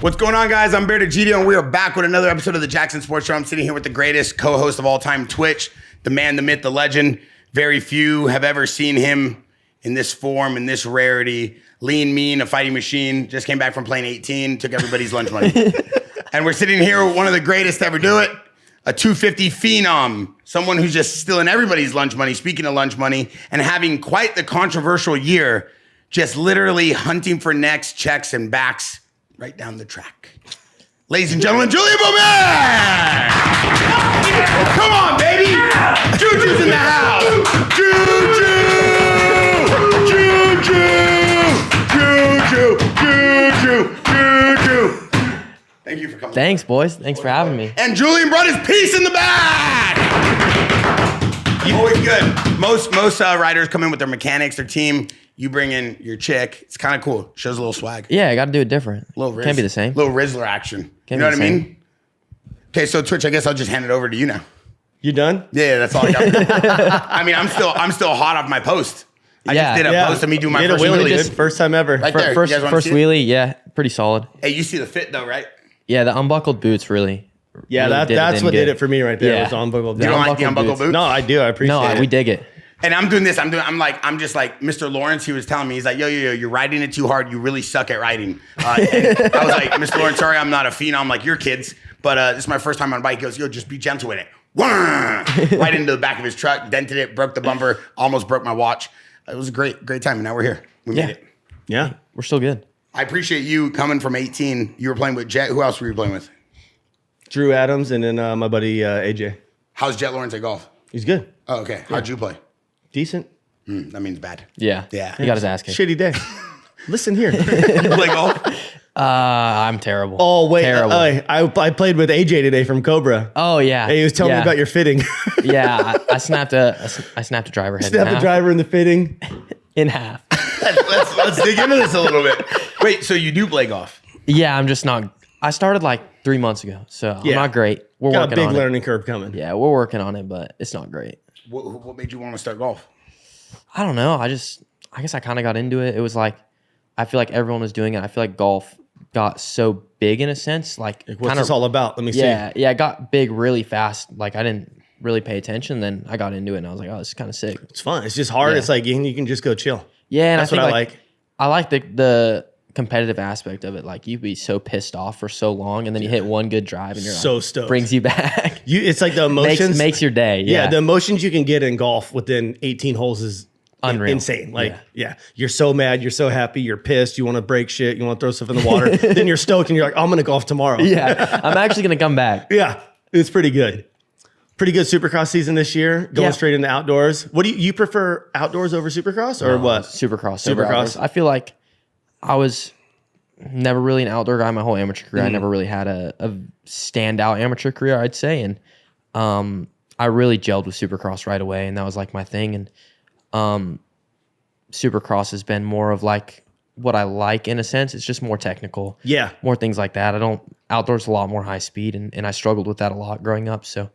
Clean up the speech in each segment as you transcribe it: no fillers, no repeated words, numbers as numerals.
What's going on, guys? I'm Degidio, and we are back with another episode of the Jaxxon Sports Show. I'm sitting here with the greatest co-host of all time, Twitch, the man, the myth, the legend. Very few have ever seen him in this form, in this rarity. Lean, mean, a fighting machine. Just came back from playing 18, took everybody's lunch money. And we're sitting here with one of the greatest to ever do it, a 250 phenom, someone who's just stealing everybody's lunch money, speaking of lunch money, and having quite the controversial year, just literally hunting for necks, checks, and backs right down the track. Ladies and gentlemen, Julien Beaumer! Come on, baby! Juju's in the house! Juju! Juju! Juju! Juju! Thank you for coming. Thanks, boys. Thanks for having me. And Julien brought his piece in the bag! Always good. Most riders come in with their mechanics, their team. You bring in your chick. It's kind of cool. Shows a little swag. Yeah, I got to do it different. Can't be the same. Little Rizzler action. You know what I mean? Okay, so Twitch, I guess I'll just hand it over to you now. You done? Yeah, that's all I got. I mean, I'm still hot off my post. I just did a post of me doing my first wheelie. First time ever. Right there. First wheelie, yeah, pretty solid. Hey, you see the fit though, right? Yeah, the unbuckled boots really. Yeah, that's what did it for me right there. Yeah. Was unbuckled boots. You don't like the unbuckled boots? No, I do. I appreciate it. We dig it. And I'm doing this. I'm just like Mr. Lawrence. He was telling me, he's like, yo, you're riding it too hard. You really suck at riding. And I was like, Mr. Lawrence, sorry, I'm not a phenom like your kids, but this is my first time on a bike. He goes, yo, just be gentle with it. Right into the back of his truck, dented it, broke the bumper, almost broke my watch. It was a great time, and now we're here. We made it. Yeah, we're still good. I appreciate you coming from 18. You were playing with Jet. Who else were you playing with? Drew Adams, and then my buddy AJ. How's Jet Lawrence at golf? He's good. Oh, okay. How'd you play? Decent. That means bad. Yeah. He got his ass kicked. Shitty day. Listen here. You play golf? I'm terrible. Oh, wait. Terrible. I played with AJ today from Cobra. Oh, yeah. Hey, he was telling me about your fitting. Yeah, I snapped a driver head Snapped the driver in the fitting. In half. Let's dig into this a little bit. Wait, so you do play golf? Yeah, I'm just not. I started like 3 months ago, so I'm not great. We're working on it. Got a big learning curve coming. Yeah, we're working on it, but it's not great. What made you want to start golf? I don't know. I guess I kind of got into it. It was like, I feel like everyone was doing it. I feel like golf got so big in a sense. Like what's this all about? Let me see. Yeah, it got big really fast. Like I didn't really pay attention. Then I got into it and I was like, oh, this is kind of sick. It's fun. It's just hard. Yeah. It's like you can just go chill. Yeah, and that's what I like. I like the competitive aspect of it. Like you'd be so pissed off for so long, and then you hit one good drive, and you're so like, stoked. Brings you back. It's like the emotions makes your day. Yeah, the emotions you can get in golf within 18 holes is unreal. Insane. Like, you're so mad, you're so happy, you're pissed, you want to break shit, you want to throw stuff in the water. Then you're stoked, and you're like, I'm gonna golf tomorrow. Yeah, I'm actually gonna come back. Yeah, it's pretty good. Pretty good Supercross season this year. Going straight into outdoors. What do you prefer, outdoors over Supercross or what? Supercross. I feel like I was never really an outdoor guy my whole amateur career. I never really had a standout amateur career, I'd say. And I really gelled with Supercross right away, and that was like my thing. And Supercross has been more of like what I like in a sense. It's just more technical. Yeah. More things like that. Outdoors a lot more high speed, and I struggled with that a lot growing up. So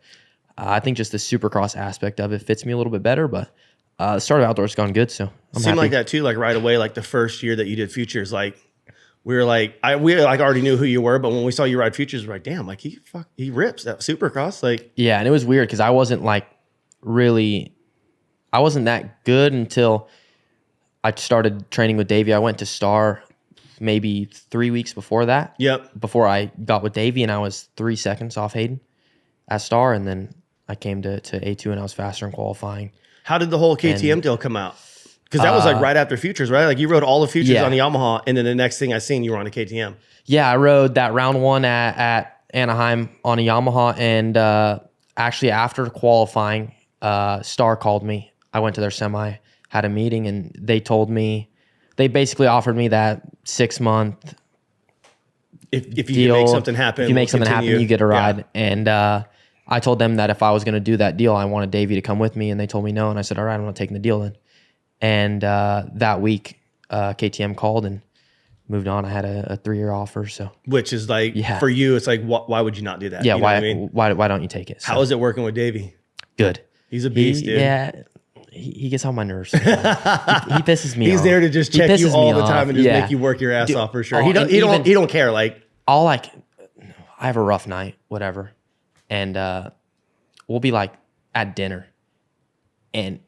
I think just the Supercross aspect of it fits me a little bit better, but the start of outdoors has gone good, so I'm happy. Like that too, like right away, like the first year that you did Futures, like we already knew who you were, but when we saw you ride Futures, we're like, damn, like he rips that Supercross. Like, yeah, and it was weird because I wasn't that good until I started training with Davey. I went to Star maybe 3 weeks before that. Yep. Before I got with Davey, and I was 3 seconds off Hayden at Star, and then I came to A2 and I was faster in qualifying. How did the whole KTM deal come out? Because that was like right after Futures, right? Like you rode all the Futures on the Yamaha, and then the next thing I seen, you were on a KTM. Yeah, I rode that round one at Anaheim on a Yamaha, and actually after qualifying, Star called me. I went to their semi, had a meeting, and they basically offered me that 6-month if you deal. can make something happen. If you make something happen, you get a ride. Yeah. And I told them that if I was going to do that deal, I wanted Davey to come with me, and they told me no. And I said, all right, I'm not taking the deal then. And that week, KTM called and moved on. I had a 3-year offer. So, which is like, for you, it's like, why would you not do that? Yeah, you know why don't you take it? So, how is it working with Davey? Good. He's a beast, dude. Yeah. He gets on my nerves. He pisses me off. He's there to just check you all the time and just make you work your ass off for sure. He don't care. Like, I have a rough night, whatever. And we'll be like at dinner and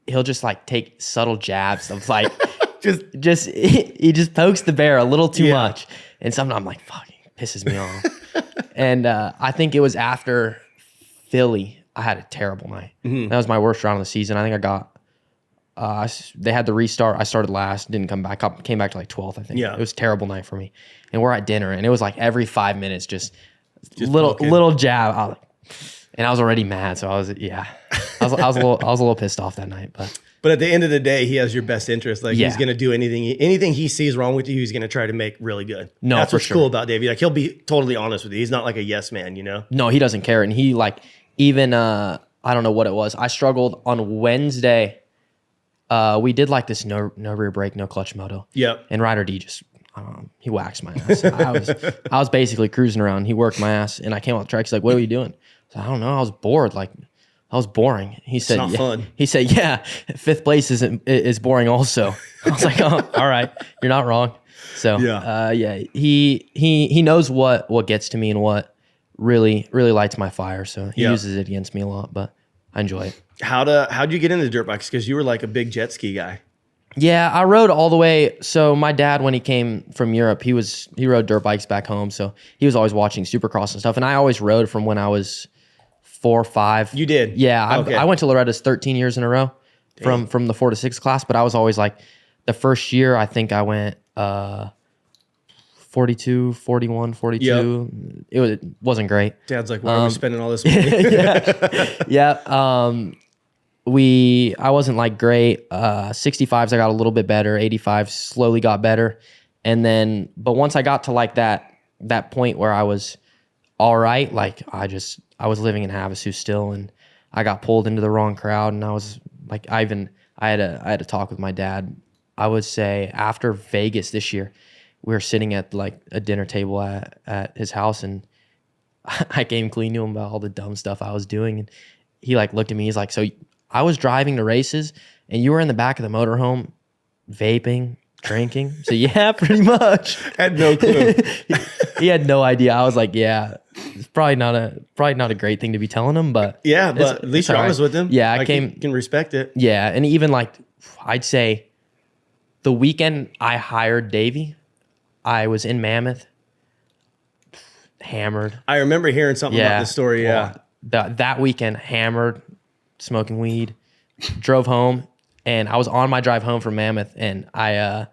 he'll just like take subtle jabs of like, he just pokes the bear a little too much. And sometimes I'm like, fuck, it pisses me off. And I think it was after Philly, I had a terrible night. That was my worst round of the season. I think I got, they had the restart. I started last, didn't come back up, came back to like 12th, I think. Yeah. It was a terrible night for me. And we're at dinner and it was like every 5 minutes, just little jab. And I was already mad. So I was a little pissed off that night, But at the end of the day, he has your best interest. Like he's going to do anything he sees wrong with you, he's going to try to make really good. No, that's for what's cool about Davey. Like he'll be totally honest with you. He's not like a yes man, you know? No, he doesn't care. And he like, even, I don't know what it was. I struggled on Wednesday. We did like this no rear brake, no clutch moto. Yep. And Ryder D just, he waxed my ass. I was basically cruising around. He worked my ass and I came off the track. He's like, what are you doing? So I don't know. I was bored. Like, I was boring. He said, it's not fun. He said, yeah, 5th place is boring also. I was like, oh, all right. You're not wrong. So he knows what gets to me and what really lights my fire. So he uses it against me a lot, but I enjoy it. How'd you get into dirt bikes? Because you were like a big jet ski guy. Yeah, I rode all the way. So my dad, when he came from Europe, he rode dirt bikes back home. So he was always watching supercross and stuff. And I always rode from when I was 4 or 5. You did? Yeah, I went to Loretta's 13 years in a row from the 4 to 6 class. But I was always like, the first year, I think I went 42, 41, 42. It wasn't great. Dad's like, why are we spending all this money? I wasn't like great. 65s, I got a little bit better. 85s slowly got better. And then, but once I got to like that point where I was all right, like I was living in Havasu still and I got pulled into the wrong crowd. And I was like, I had a talk with my dad. I would say after Vegas this year, we were sitting at like a dinner table at his house and I came clean to him about all the dumb stuff I was doing. And he like looked at me, he's like, so I was driving to races and you were in the back of the motorhome vaping, drinking. So yeah, pretty much. Had no clue. He had no idea. I was like, yeah, it's probably not a great thing to be telling him, but yeah, but at least you're honest with him. Yeah, like, he can respect it. Yeah, and even like I'd say the weekend I hired Davey, I was in Mammoth, hammered. I remember hearing something about this story. Yeah, that weekend hammered, smoking weed, drove home, and I was on my drive home from Mammoth, and I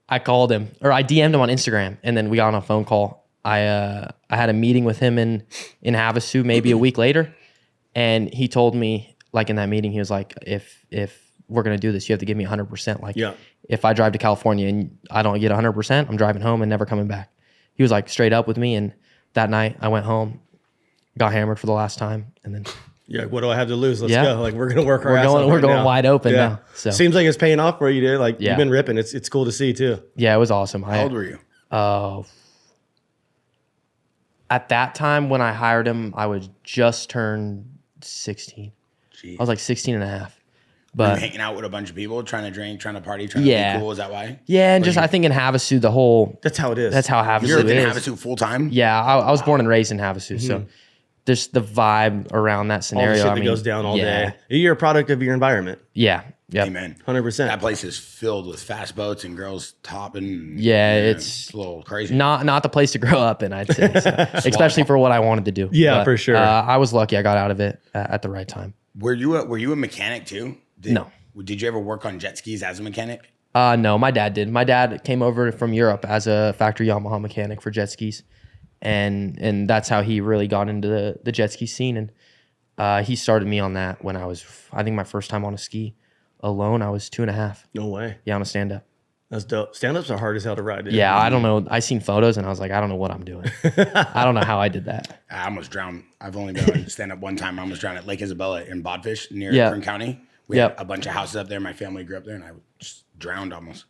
I called him or I DM'd him on Instagram, and then we got on a phone call. I had a meeting with him in Havasu maybe a week later, and he told me like in that meeting he was like, if we're gonna do this, you have to give me 100%. Like if I drive to California and I don't get 100%, I'm driving home and never coming back. He was like straight up with me, and that night I went home, got hammered for the last time, and then. Yeah, what do I have to lose? Let's go. Like we're gonna work our ass off. We're going now. wide open now. So seems like it's paying off for you, dude. Like you've been ripping. It's cool to see too. Yeah, it was awesome. How old were you? At that time when I hired him, I was just turned 16. Jeez. I was like 16 and a half. But were you hanging out with a bunch of people, trying to drink, trying to party, trying to be cool. Is that why? Yeah, and I think in Havasu, the whole that's how it is. That's how Havasu is. You're in Havasu full time? Yeah, I was born and raised in Havasu, so just the vibe around that scenario. All the shit that goes down all day. You're a product of your environment. Yeah. Yeah. Amen. 100%. That place is filled with fast boats and girls topping. Yeah, it's a little crazy. Not the place to grow up in, I'd say. So, especially for what I wanted to do. Yeah, but, for sure. I was lucky I got out of it at the right time. Were you a mechanic too? No. Did you ever work on jet skis as a mechanic? No, my dad did. My dad came over from Europe as a factory Yamaha mechanic for jet skis. And that's how he really got into the jet ski scene. And he started me on that when I think my first time on a ski alone, I was 2.5. No way. Yeah, on a stand-up. That's dope. Stand-ups are hard as hell to ride. Dude. Yeah, I don't know. I seen photos and I was like, I don't know what I'm doing. I don't know how I did that. I almost drowned. I've only been on stand-up one time. I almost drowned at Lake Isabella in Bodfish near Kern County. We had a bunch of houses up there. My family grew up there, and I just drowned almost.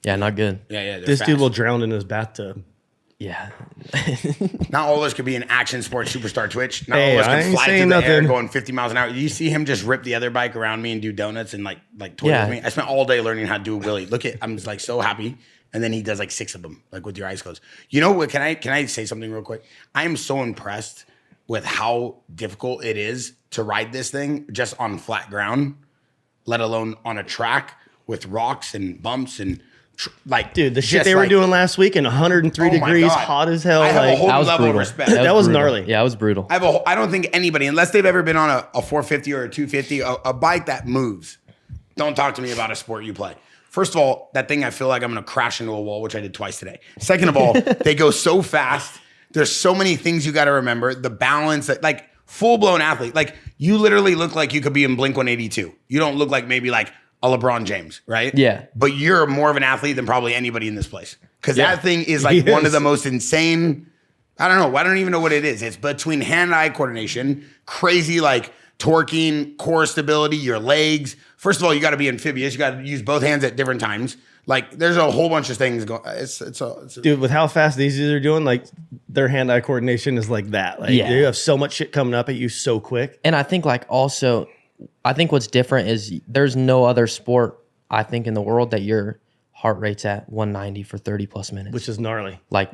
Yeah, not good. Yeah. This dude will drown in his bathtub. Yeah. Not all of us could be an action sports superstar Twitch. Not Hey, all of us I could ain't fly saying through the air nothing. going 50 miles an hour. You see him just rip the other bike around me and do donuts and like toy with me. I spent all day learning how to do a wheelie. I'm just like so happy and then he does like 6 of them, like with your eyes closed. You know what? Can I say something real quick? I am so impressed with how difficult it is to ride this thing just on flat ground, let alone on a track with rocks and bumps and like, dude, the shit they were doing last week in 103 degrees, hot as hell. I have a whole that was level brutal. of respect. That was brutal. gnarly. Yeah, it was brutal. I don't think anybody, unless they've ever been on a 450 or a 250, a bike that moves. Don't talk to me about a sport you play. First of all, that thing, I feel like I'm going to crash into a wall, which I did twice today. Second of all, they go so fast. There's so many things you got to remember. The balance, like full-blown athlete. Like you literally look like you could be in Blink-182. You don't look like maybe like a LeBron James, right? Yeah. But you're more of an athlete than probably anybody in this place. Because that thing is like one of the most insane, I don't know. I don't even know what it is. It's between hand-eye coordination, crazy like torquing, core stability, your legs. First of all, you got to be amphibious. You got to use both hands at different times. Like there's a whole bunch of things going. Dude, with how fast these dudes are doing, like their hand-eye coordination is like that. Like you have so much shit coming up at you so quick. And I think like also, I think what's different is there's no other sport I think in the world that your heart rate's at 190 for 30 plus minutes, Which is gnarly. like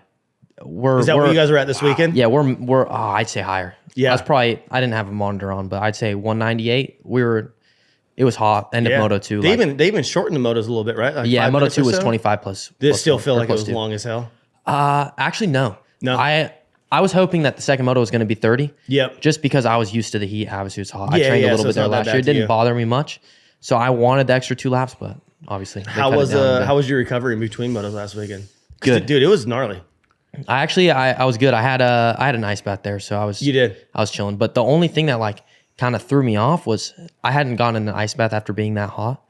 Is that where you guys are at this weekend? Yeah, we're I'd say higher. Yeah. I didn't have a monitor on, but I'd say 198. It was hot. End of Moto 2. They even shortened the motos a little bit, right? Like yeah, 5 Moto minutes 2 or was so? 25 plus. Did it plus still one, feel or like it plus was 2. long as hell? Actually, no. No. I was hoping that the second moto was going to be 30. Yep. Just because I was used to the heat. Obviously, it was hot. Yeah, I trained a little so bit it's there not that last bad year. It to didn't you. bother me much. So I wanted the extra 2 laps, but obviously they How cut it was down a bit. how was your recovery in between motos last weekend? Good. Dude, it was gnarly. I was good. I had an ice bath there, so I was. You did? I was chilling. But the only thing that like kind of threw me off was I hadn't gone in an ice bath after being that hot,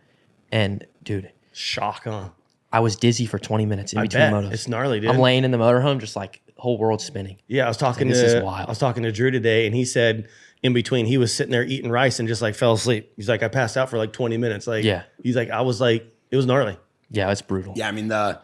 and dude, Shock, huh? I was dizzy for 20 minutes in I between bet. motos. It's gnarly, dude. I'm laying in the motorhome, just like whole world spinning. Yeah, I was talking This is wild. I was talking to Drew today, and he said in between he was sitting there eating rice and just like fell asleep. He's like, I passed out for like 20 minutes. Like, Yeah. He's like, I was like, it was gnarly. Yeah, it's brutal. Yeah, I mean the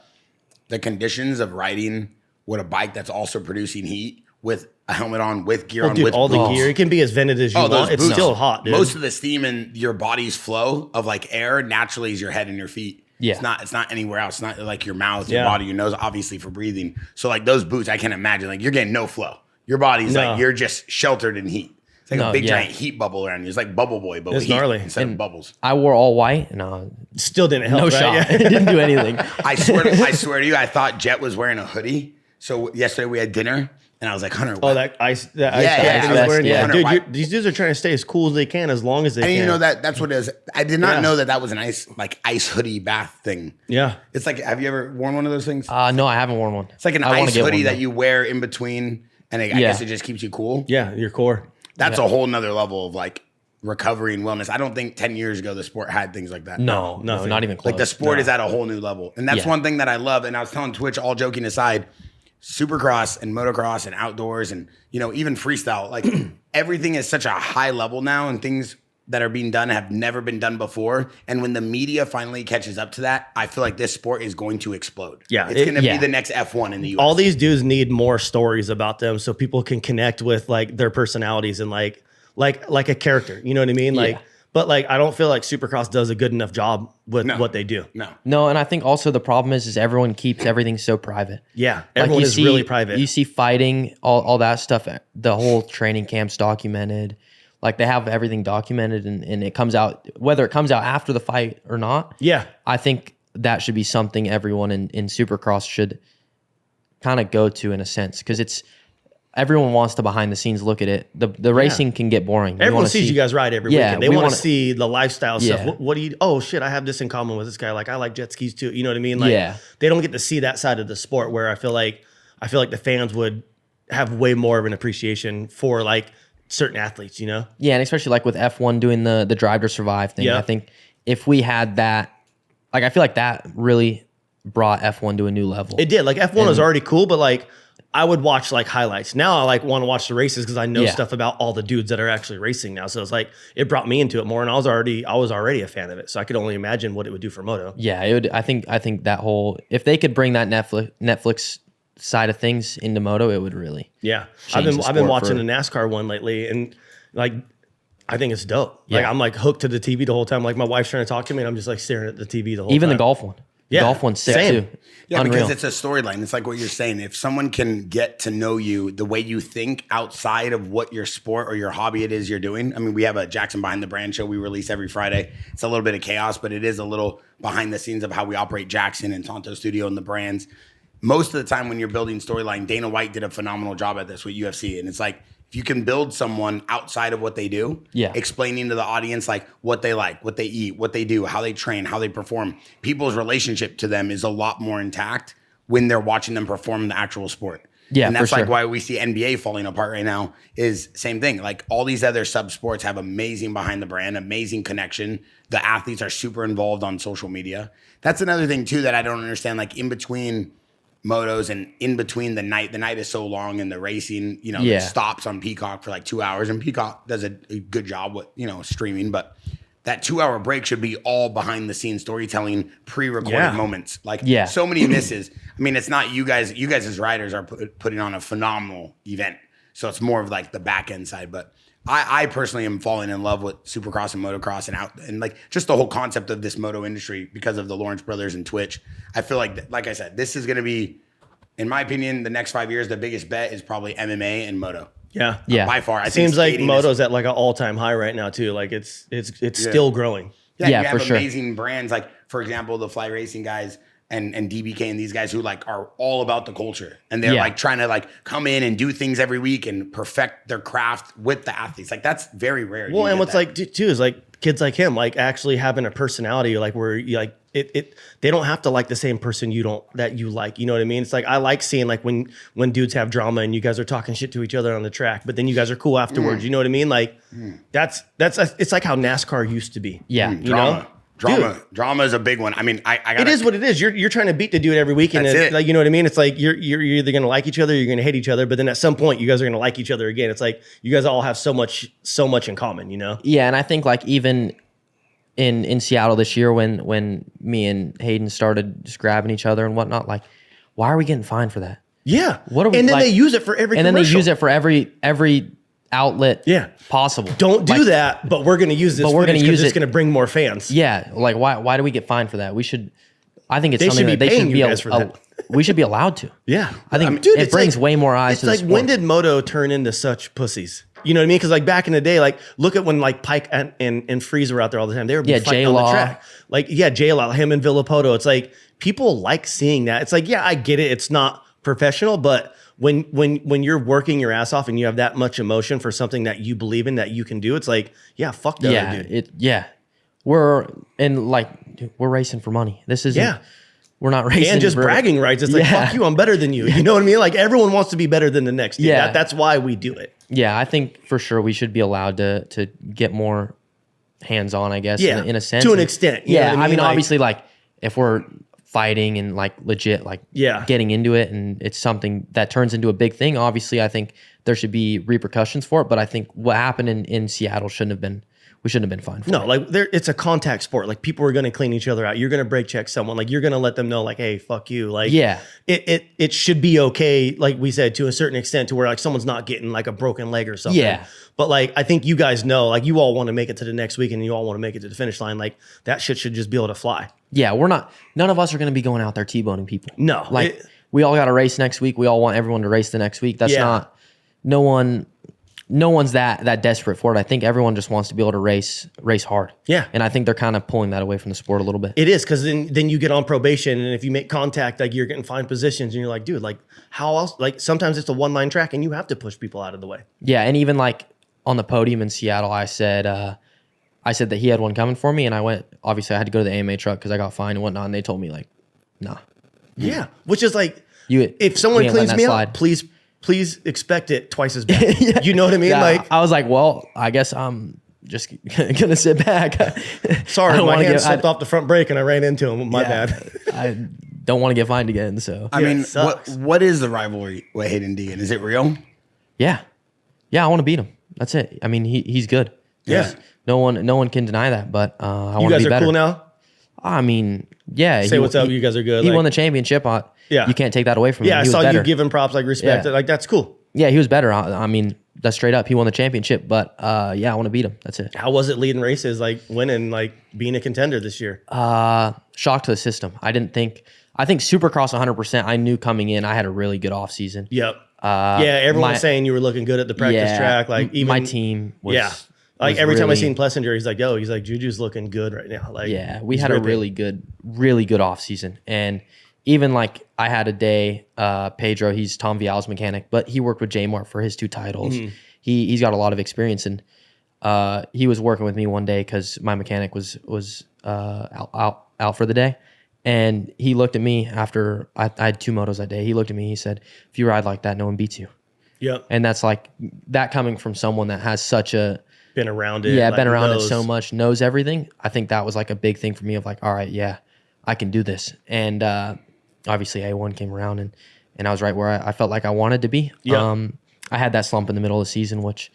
conditions of riding with a bike that's also producing heat with a helmet on, with gear on, Dude, with all the boots. gear, it can be as vented as you those want. It's boots. still hot, dude. Most of the steam in your body's flow of like air naturally is your head and your feet. Yeah. It's not anywhere else. It's not like your mouth, your Yeah. body, your nose, obviously for breathing. So like those boots, I can imagine like you're getting no flow. Your body's No. like you're just sheltered in heat. It's like No, a big yeah. giant heat bubble around you. It's like Bubble Boy, but It's with heat gnarly. instead of bubbles. I wore all white, and Still didn't help. no right? shot. Yeah. It didn't do anything. I swear to you, I thought Jet was wearing a hoodie. So yesterday we had dinner, and I was like, Hunter, Oh, what? that ice Yeah, pack that he was yeah. wearing. Yeah. Dude, Why- these dudes are trying to stay as cool as they can, as long as they I didn't can. even know that that's what it is. I did not Yeah. know that was an ice hoodie bath thing. Yeah. It's like, have you ever worn one of those things? No, I haven't worn one. It's like an I wanna ice get hoodie one, that though. you wear in between, and I guess it just keeps you cool. Yeah, your core. That's a whole nother level of like recovery and wellness. I don't think 10 years ago the sport had things like that. No, nothing. not even close. Like the sport is at a whole new level. And that's Yeah. one thing that I love. And I was telling Twitch, all joking aside, supercross and motocross and outdoors and, even freestyle, like everything is such a high level now, and things that are being done have never been done before. And when the media finally catches up to that, I feel like this sport is going to explode. Yeah, It's going to yeah. be the next F1 in the US. All these dudes need more stories about them so people can connect with like their personalities and like a character. You know what I mean? Like, Yeah. but like I don't feel like Supercross does a good enough job with No. what they do. No. No, and I think also the problem is everyone keeps everything so private. Yeah, everyone is really private. You see fighting, all that stuff. The whole training camps documented. Like they have everything documented, and it comes out, whether it comes out after the fight or not. Yeah. I think that should be something everyone in Supercross should kind of go to in a sense, because everyone wants to behind the scenes look at it. The racing can get boring. You Everyone wanna sees see- you guys ride every Yeah, weekend. They we want to wanna- see the lifestyle stuff. Yeah. What do you? Oh shit! I have this in common with this guy. Like I like jet skis too. You know what I mean? Like Yeah. they don't get to see that side of the sport. Where I feel like the fans would have way more of an appreciation for like certain athletes. You know? Yeah, and especially like with F1 doing the Drive to Survive thing. Yeah. I think if we had that, like I feel like that really brought F1 to a new level. It did. Like F1 was already cool, but like I would watch like highlights. Now I like want to watch the races because I know Yeah. stuff about all the dudes that are actually racing now. So it's like it brought me into it more, and I was already a fan of it. So I could only imagine what it would do for moto. Yeah, it would. I think that whole, if they could bring that Netflix side of things into moto, it would really. Yeah, change the I've been sport watching for- the NASCAR one lately, and like I think it's dope. Like Yeah. I'm like hooked to the TV the whole time. Like my wife's trying to talk to me, and I'm just like staring at the TV the whole Even time. the golf one. Yeah. Golf one's sick Same. too. Yeah, Unreal. because it's a storyline. It's like what you're saying. If someone can get to know you the way you think outside of what your sport or your hobby it is you're doing. I mean, we have a Jaxxon Behind the Brand show we release every Friday. It's a little bit of chaos, but it is a little behind the scenes of how we operate Jaxxon and Tonto Studio and the brands. Most of the time when you're building storyline, Dana White did a phenomenal job at this with UFC. And it's like, if you can build someone outside of what they do, explaining to the audience like what they like, what they eat, what they do, how they train, how they perform, people's relationship to them is a lot more intact when they're watching them perform the actual sport. Yeah, and that's for like sure. why we see NBA falling apart right now is same thing. Like all these other sub sports have amazing behind the brand, amazing connection. The athletes are super involved on social media. That's another thing too that I don't understand. Like in between motos and in between the night is so long and the racing, it stops on Peacock for like 2 hours, and Peacock does a good job with, streaming, but that 2 hour break should be all behind the scenes storytelling, pre-recorded moments. Like so many misses. I mean, it's not you guys as riders are putting on a phenomenal event. So it's more of like the back end side, but I personally am falling in love with supercross and motocross and like just the whole concept of this moto industry because of the Lawrence brothers and Twitch. I feel like I said, this is going to be, in my opinion, the next 5 years, the biggest bet is probably MMA and moto. Yeah. By far. I Seems think like moto's at like an all-time high right now too. Like it's still growing. Yeah, Yeah, you have for sure. amazing brands like, for example, the Fly Racing guys and DBK and these guys who like are all about the culture, and they're like trying to like come in and do things every week and perfect their craft with the athletes. Like that's very rare. Well, and what's like too is like kids like him, like actually having a personality, like where you like it they don't have to like the same person that you like. You know what I mean? It's like I like seeing like when dudes have drama and you guys are talking shit to each other on the track, but then you guys are cool afterwards. You know what I mean? Like that's it's like how NASCAR used to be. Yeah. You know? Drama is a big one. I mean, it is what it is. You're trying to beat the dude every week, and like you know what I mean. It's like you're either gonna like each other, or you're gonna hate each other. But then at some point, you guys are gonna like each other again. It's like you guys all have so much in common, you know. Yeah, and I think like even in Seattle this year, when me and Hayden started just grabbing each other and whatnot, like why are we getting fined for that? Yeah. What are we? And then like, they use it for every. And commercial. then they use it for every outlet. Possible. Don't do that, but we're going to use this. But we're going to use it's going to bring more fans. Yeah, like why do we get fined for that? We should. I think it's They something should that be they should paying be you guys for that. we should be allowed to. Yeah, I think dude, it brings way more eyes It's to the like sport. when did moto turn into such pussies? You know what I mean? Because like back in the day, like look at when like Pike and Freeze were out there all the time. They were fighting on the track. Like J-Law, him and Villapoto. It's like people like seeing that. It's like I get it. It's not professional, but when you're working your ass off and you have that much emotion for something that you believe in that you can do, it's like fuck the other dude. We're dude, we're racing for money. This isn't. We're not racing and just for bragging rights. It's like fuck you, I'm better than you. You know what I mean? Like everyone wants to be better than the next dude. That's why we do it. Yeah, I think for sure we should be allowed to get more hands on. I guess in a sense, to an extent. Yeah, You know what I mean like, obviously like if we're fighting and like legit like getting into it and it's something that turns into a big thing, obviously I think there should be repercussions for it, but I think what happened in Seattle shouldn't have been fined for. No, like it's a contact sport. Like people are going to clean each other out. You're going to brake check someone. Like you're going to let them know like, hey, fuck you. Like it should be okay. Like we said, to a certain extent, to where like someone's not getting like a broken leg or something. Yeah. But like I think you guys know, like you all want to make it to the next week and you all want to make it to the finish line. Like that shit should just be able to fly. Yeah, none of us are going to be going out there T-boning people. No. Like we all got a race next week. We all want everyone to race the next week. That's not, no one's that desperate for it. I think everyone just wants to be able to race hard. Yeah. And I think they're kind of pulling that away from the sport a little bit. It is, because then you get on probation, and if you make contact, like you're getting fined positions, and you're like, dude, like how else? Like sometimes it's a one-line track, and you have to push people out of the way. Yeah, and even like on the podium in Seattle, I said that he had one coming for me, and I went. Obviously, I had to go to the AMA truck because I got fined and whatnot, and they told me like, nah. Yeah, which is like, if someone cleans me out, please expect it twice as bad. You know what I mean? Yeah, like I was like, well, I guess I'm just gonna sit back. Sorry, my hand slipped off the front brake and I ran into him. My bad. I don't want to get fined again. So I mean, what is the rivalry with Hayden Deegan? Is it real? Yeah, I want to beat him. That's it. I mean, he's good. Yeah. No one can deny that. But I want to be better. You guys are cool now? I mean, yeah. Say what's up. You guys are good. He won the championship. You can't take that away from him. Yeah, I saw you give him props, like respect. Yeah. Like that's cool. Yeah, he was better. I mean, That's straight up. He won the championship, but yeah, I want to beat him. That's it. How was it leading races, like winning, like being a contender this year? Shock to the system. I think Supercross 100%. I knew coming in I had a really good off season. Yep. Everyone was saying you were looking good at the practice track. Like even my team was like was every time I really- seen Plessinger, he's like, Juju's looking good right now. Like we had a really good off season. And even like I had a day, Pedro, he's Tom Vial's mechanic, but he worked with J-Mart for his 2 titles. He's got a lot of experience, and he was working with me one day because my mechanic was out for the day. And he looked at me after I had 2 motos that day. He looked at me, he said, if you ride like that, no one beats you. Yep. And that's like that coming from someone that has such a been around it. been around it so much, knows everything. I think that was like a big thing for me of like, all right, yeah, I can do this. And obviously A1 came around and I was right where I felt like I wanted to be. Yeah. I had that slump in the middle of the season, which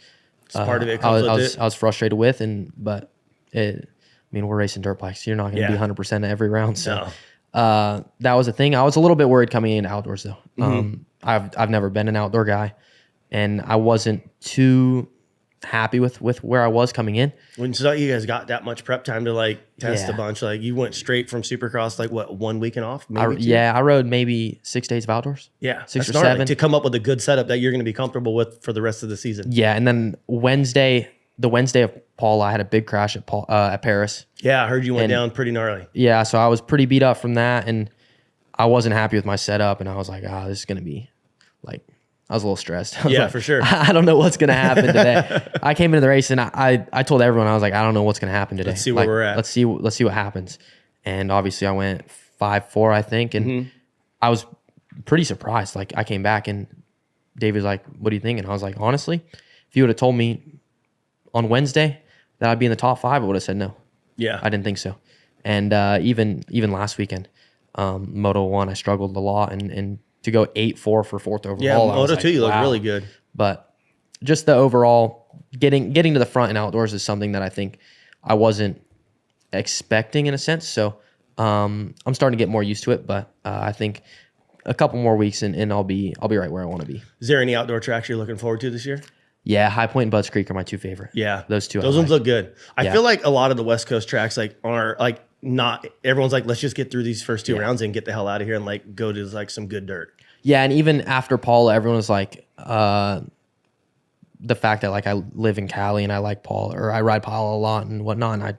part of it I comes was frustrated with, but we're racing dirt bikes. You're not going to be 100% every round. So that was a thing. I was a little bit worried coming into outdoors though. I've never been an outdoor guy, and I wasn't too happy with where I was coming in. When you guys got that much prep time to like test a bunch, like you went straight from Supercross, like what, 1 weekend off? Maybe I rode maybe 6 days of outdoors. Yeah, 6 or gnarly 7 to come up with a good setup that you're going to be comfortable with for the rest of the season. Yeah, and then the Wednesday of Paula, I had a big crash at Paris. Yeah, I heard you went down pretty gnarly. Yeah, so I was pretty beat up from that, and I wasn't happy with my setup, and I was like, this is going to be like, I was a little stressed. I was like, for sure. I don't know what's going to happen today. I came into the race, and I told everyone, I was like, I don't know what's going to happen today. Let's see where we're at. Let's see what happens. And obviously I went 5-4, I think, and I was pretty surprised. Like I came back, and Dave was like, what do you think? And I was like, honestly, if you would have told me on Wednesday that I'd be in the top 5, I would have said no. Yeah. I didn't think so. And even last weekend, Moto 1, I struggled a lot, and to go 8-4 for 4th overall. Yeah, Moto 2, you look wow. really good. But just the overall getting to the front and outdoors is something that I think I wasn't expecting in a sense. So I'm starting to get more used to it. But I think a couple more weeks and I'll be right where I want to be. Is there any outdoor tracks you're looking forward to this year? Yeah, High Point and Budds Creek are my 2 favorite. Yeah, those 2. Those ones look good. I Yeah. feel like a lot of the West Coast tracks like are like not. Everyone's like, let's just get through these first 2 rounds and get the hell out of here and like go to like some good dirt. Yeah, and even after Paula, everyone was like, the fact that like I live in Cali and I like Paula, or I ride Paula a lot and whatnot, and I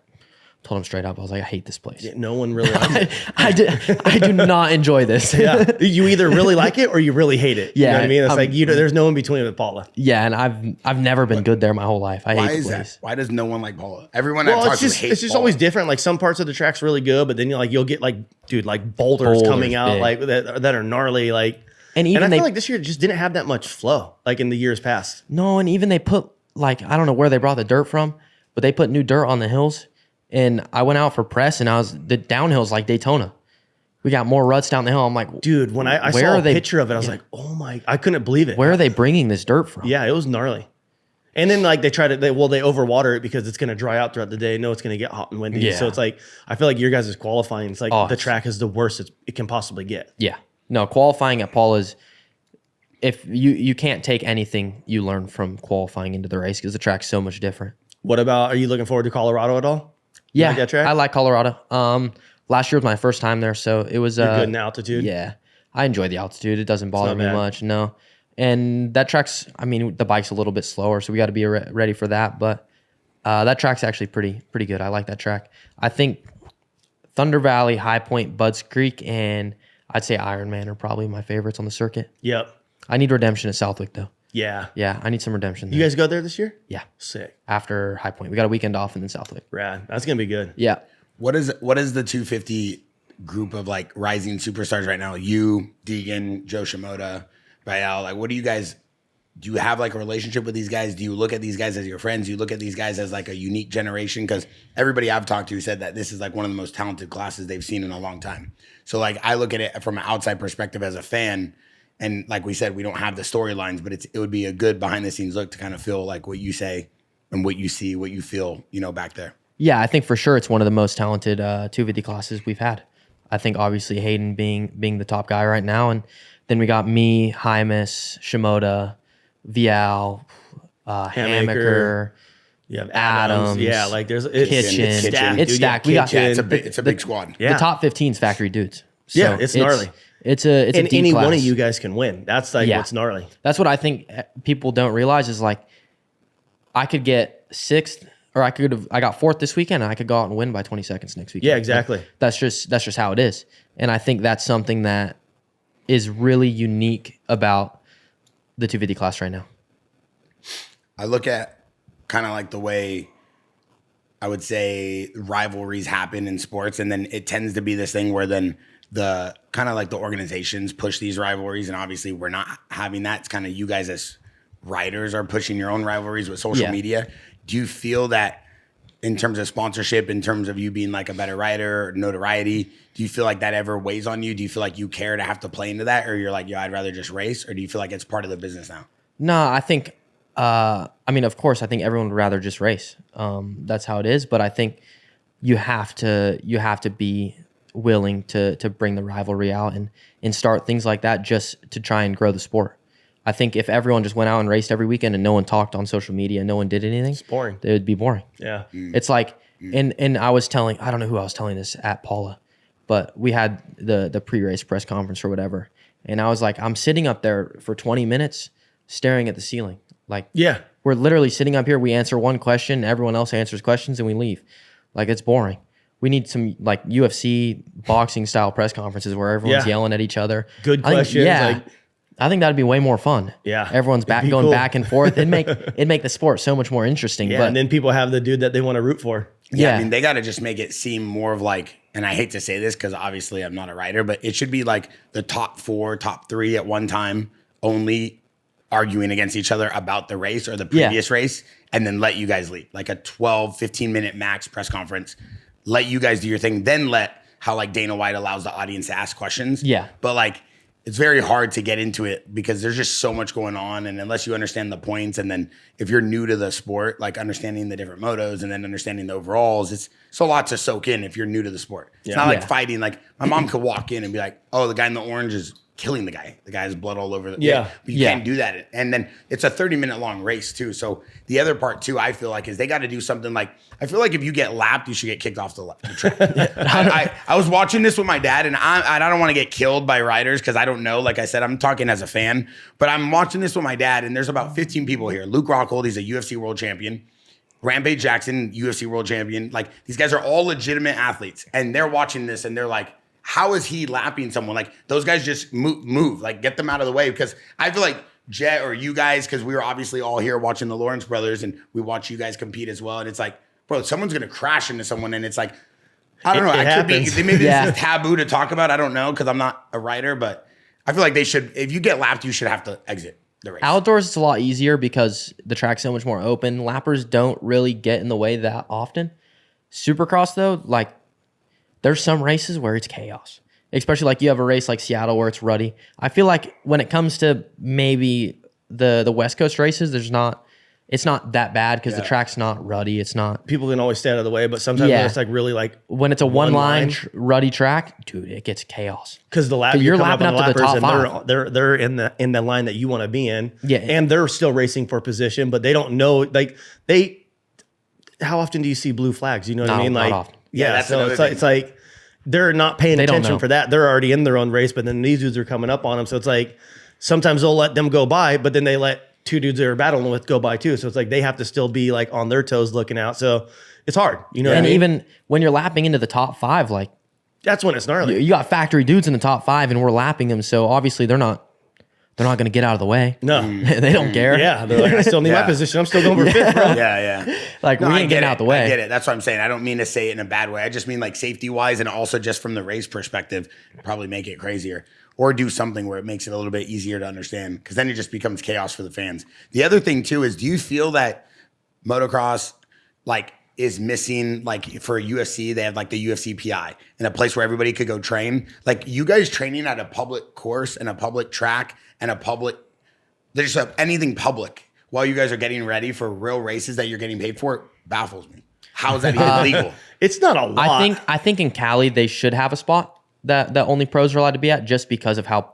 told him straight up, I was like, I hate this place. Yeah, no one really likes it. I do not enjoy this. Yeah, you either really like it or you really hate it. Yeah, you know what I mean? It's like there's no in between with Paula. Yeah, and I've never been good there my whole life. I Why hate is the that? place. Why does no one like Paula? Everyone Well, I've it's talked to just hates Paula. always different. Like some parts of the track's really good, but then you'll get like boulders coming out big. like that are gnarly. Like And even I they feel like this year just didn't have that much flow like in the years past. no, and even they put like I don't know where they brought the dirt from, but they put new dirt on the hills. And I went out for press, and the downhill's like Daytona. We got more ruts down the hill. I'm like, Dude, when I Where saw are a they- picture of it, I was like, oh my, I couldn't believe it. where are they bringing this dirt from? Yeah, it was gnarly. And then like they overwater it because it's going to dry out throughout the day. No, it's going to get hot and windy. Yeah. So it's like, I feel like your guys' qualifying, it's like Oh, the track is the worst it can possibly get. Yeah. No, qualifying at Paula's, if you can't take anything you learn from qualifying into the race because the track's so much different. What about, are you looking forward to Colorado at all? Yeah, like that track? I like Colorado. Last year was my first time there, so it was You're good in altitude? Yeah, I enjoy the altitude. It doesn't bother not me bad. much. No, and that track's. I mean, the bike's a little bit slower, so we got to be ready for that. But that track's actually pretty good. I like that track. I think Thunder Valley, High Point, Budds Creek, and I'd say Ironman are probably my favorites on the circuit. Yep. I need redemption at Southwick though. Yeah. Yeah, I need some redemption there. You guys go there this year? Yeah, Sick. after High Point, we got a weekend off and then Southwick. Rad. That's going to be good. Yeah. What is the 250 group of like rising superstars right now? You, Deegan, Joe Shimoda, Bayal. Like, what do you have like a relationship with these guys? Do you look at these guys as your friends? Do you look at these guys as like a unique generation? Because everybody I've talked to said that this is like one of the most talented classes they've seen in a long time. So like I look at it from an outside perspective as a fan. And like we said, we don't have the storylines, but it would be a good behind the scenes look to kind of feel like what you say and what you see, what you feel, back there. Yeah, I think for sure it's one of the most talented 250 classes we've had. I think obviously Hayden being the top guy right now, and then we got me, Hymus, Shimoda, Vial, Hammaker. You have Adams. Yeah, like there's Kitchen. It's stacked. It's a big squad. Yeah. The top 15 is factory dudes. So yeah, it's gnarly. It's a and deep any class. one of you guys can win. That's like what's gnarly. That's what I think people don't realize is like I could get 6th or I got 4th this weekend and I could go out and win by 20 seconds next weekend. Yeah, exactly. Like, that's just how it is. And I think that's something that is really unique about the 250 class right now. I look at kind of like the way I would say rivalries happen in sports, and then it tends to be this thing where then the kind of like the organizations push these rivalries, and obviously we're not having that. It's kind of you guys as writers are pushing your own rivalries with social media. Do you feel that in terms of sponsorship, in terms of you being like a better writer, notoriety, do you feel like that ever weighs on you? Do you feel like you care to have to play into that, or you're like, yo, I'd rather just race, or do you feel like it's part of the business now? No, I think, I mean, of course, I think everyone would rather just race. That's how it is. But I think you have to be willing to bring the rivalry out and start things like that just to try and grow the sport. I think if everyone just went out and raced every weekend and no one talked on social media, no one did anything, it's boring. It would be boring. Yeah. It's like, and I was telling, I don't know who I was telling this at Paula, but we had the pre-race press conference or whatever. And I was like, I'm sitting up there for 20 minutes staring at the ceiling. Like, yeah, we're literally sitting up here. We answer one question, everyone else answers questions, and we leave. Like, it's boring. We need some like UFC boxing style press conferences where everyone's yelling at each other. Good questions. I think that'd be way more fun. Yeah, everyone's going cool. back and forth. It'd make the sport so much more interesting. Yeah, but, and then people have the dude that they want to root for. Yeah, I mean, they got to just make it seem more of like, and I hate to say this because obviously I'm not a writer, but it should be like the top 4, top 3 at one time only arguing against each other about the race or the previous race, and then let you guys lead. Like a 12, 15-minute max press conference. Let you guys do your thing. Then let how like Dana White allows the audience to ask questions. Yeah. But like, it's very hard to get into it because there's just so much going on. And unless you understand the points, and then if you're new to the sport, like understanding the different motos and then understanding the overalls, it's a lot to soak in if you're new to the sport. It's not like fighting. Like my mom could walk in and be like, oh, the guy in the orange is killing the guy. The guy has blood all over. But you can't do that. And then it's a 30-minute long race too. So the other part too, I feel like, is they got to do something like, I feel like if you get lapped, you should get kicked off the track. I was watching this with my dad, and I don't want to get killed by riders because I don't know. Like I said, I'm talking as a fan, but I'm watching this with my dad, and there's about 15 people here. Luke Rockhold, he's a UFC world champion. Rampage Jackson, UFC world champion. Like, these guys are all legitimate athletes, and they're watching this, and they're like, how is he lapping someone? Like, those guys just move, like, get them out of the way. Because I feel like Jet or you guys, because we were obviously all here watching the Lawrence brothers, and we watch you guys compete as well, and it's like, bro, someone's going to crash into someone, and it's like, I don't know. Maybe this is taboo to talk about. I don't know, because I'm not a writer, but I feel like they should, if you get lapped, you should have to exit the race. Outdoors, it's a lot easier because the track's so much more open. Lappers don't really get in the way that often. Supercross, though, like, there's some races where it's chaos. Especially like you have a race like Seattle where it's ruddy. I feel like when it comes to maybe the West Coast races, it's not that bad because the track's not ruddy. It's not. People can always stay out of the way, but sometimes when it's like really like when it's a one line ruddy track, dude, it gets chaos. Because you're lapping up to the top 5. They're in the line that you want to be in. Yeah, and they're still racing for position, but they don't know. Like how often do you see blue flags? You know what I mean? Like, not often. Yeah, so it's like they're not paying attention for that. They're already in their own race, but then these dudes are coming up on them. So it's like sometimes they'll let them go by, but then they let 2 dudes they're battling with go by too. So it's like they have to still be like on their toes looking out. So it's hard. You know what I mean? And even when you're lapping into the top 5, like that's when it's gnarly. You got factory dudes in the top 5 and we're lapping them. So obviously they're not going to get out of the way. No. They don't care. Yeah. They're like, I still need my position. I'm still going for 5th, bro. Yeah. Like, we ain't getting out the way. I get it. That's what I'm saying. I don't mean to say it in a bad way. I just mean like safety wise, and also just from the race perspective, probably make it crazier. Or do something where it makes it a little bit easier to understand, because then it just becomes chaos for the fans. The other thing too is, do you feel that motocross like is missing, like for UFC, they have like the UFC PI and a place where everybody could go train. Like, you guys training at a public course and a public track and a public, there's just anything public while you guys are getting ready for real races that you're getting paid for, baffles me. How is that even legal? It's not a lot. I think in Cali they should have a spot that only pros are allowed to be at, just because of how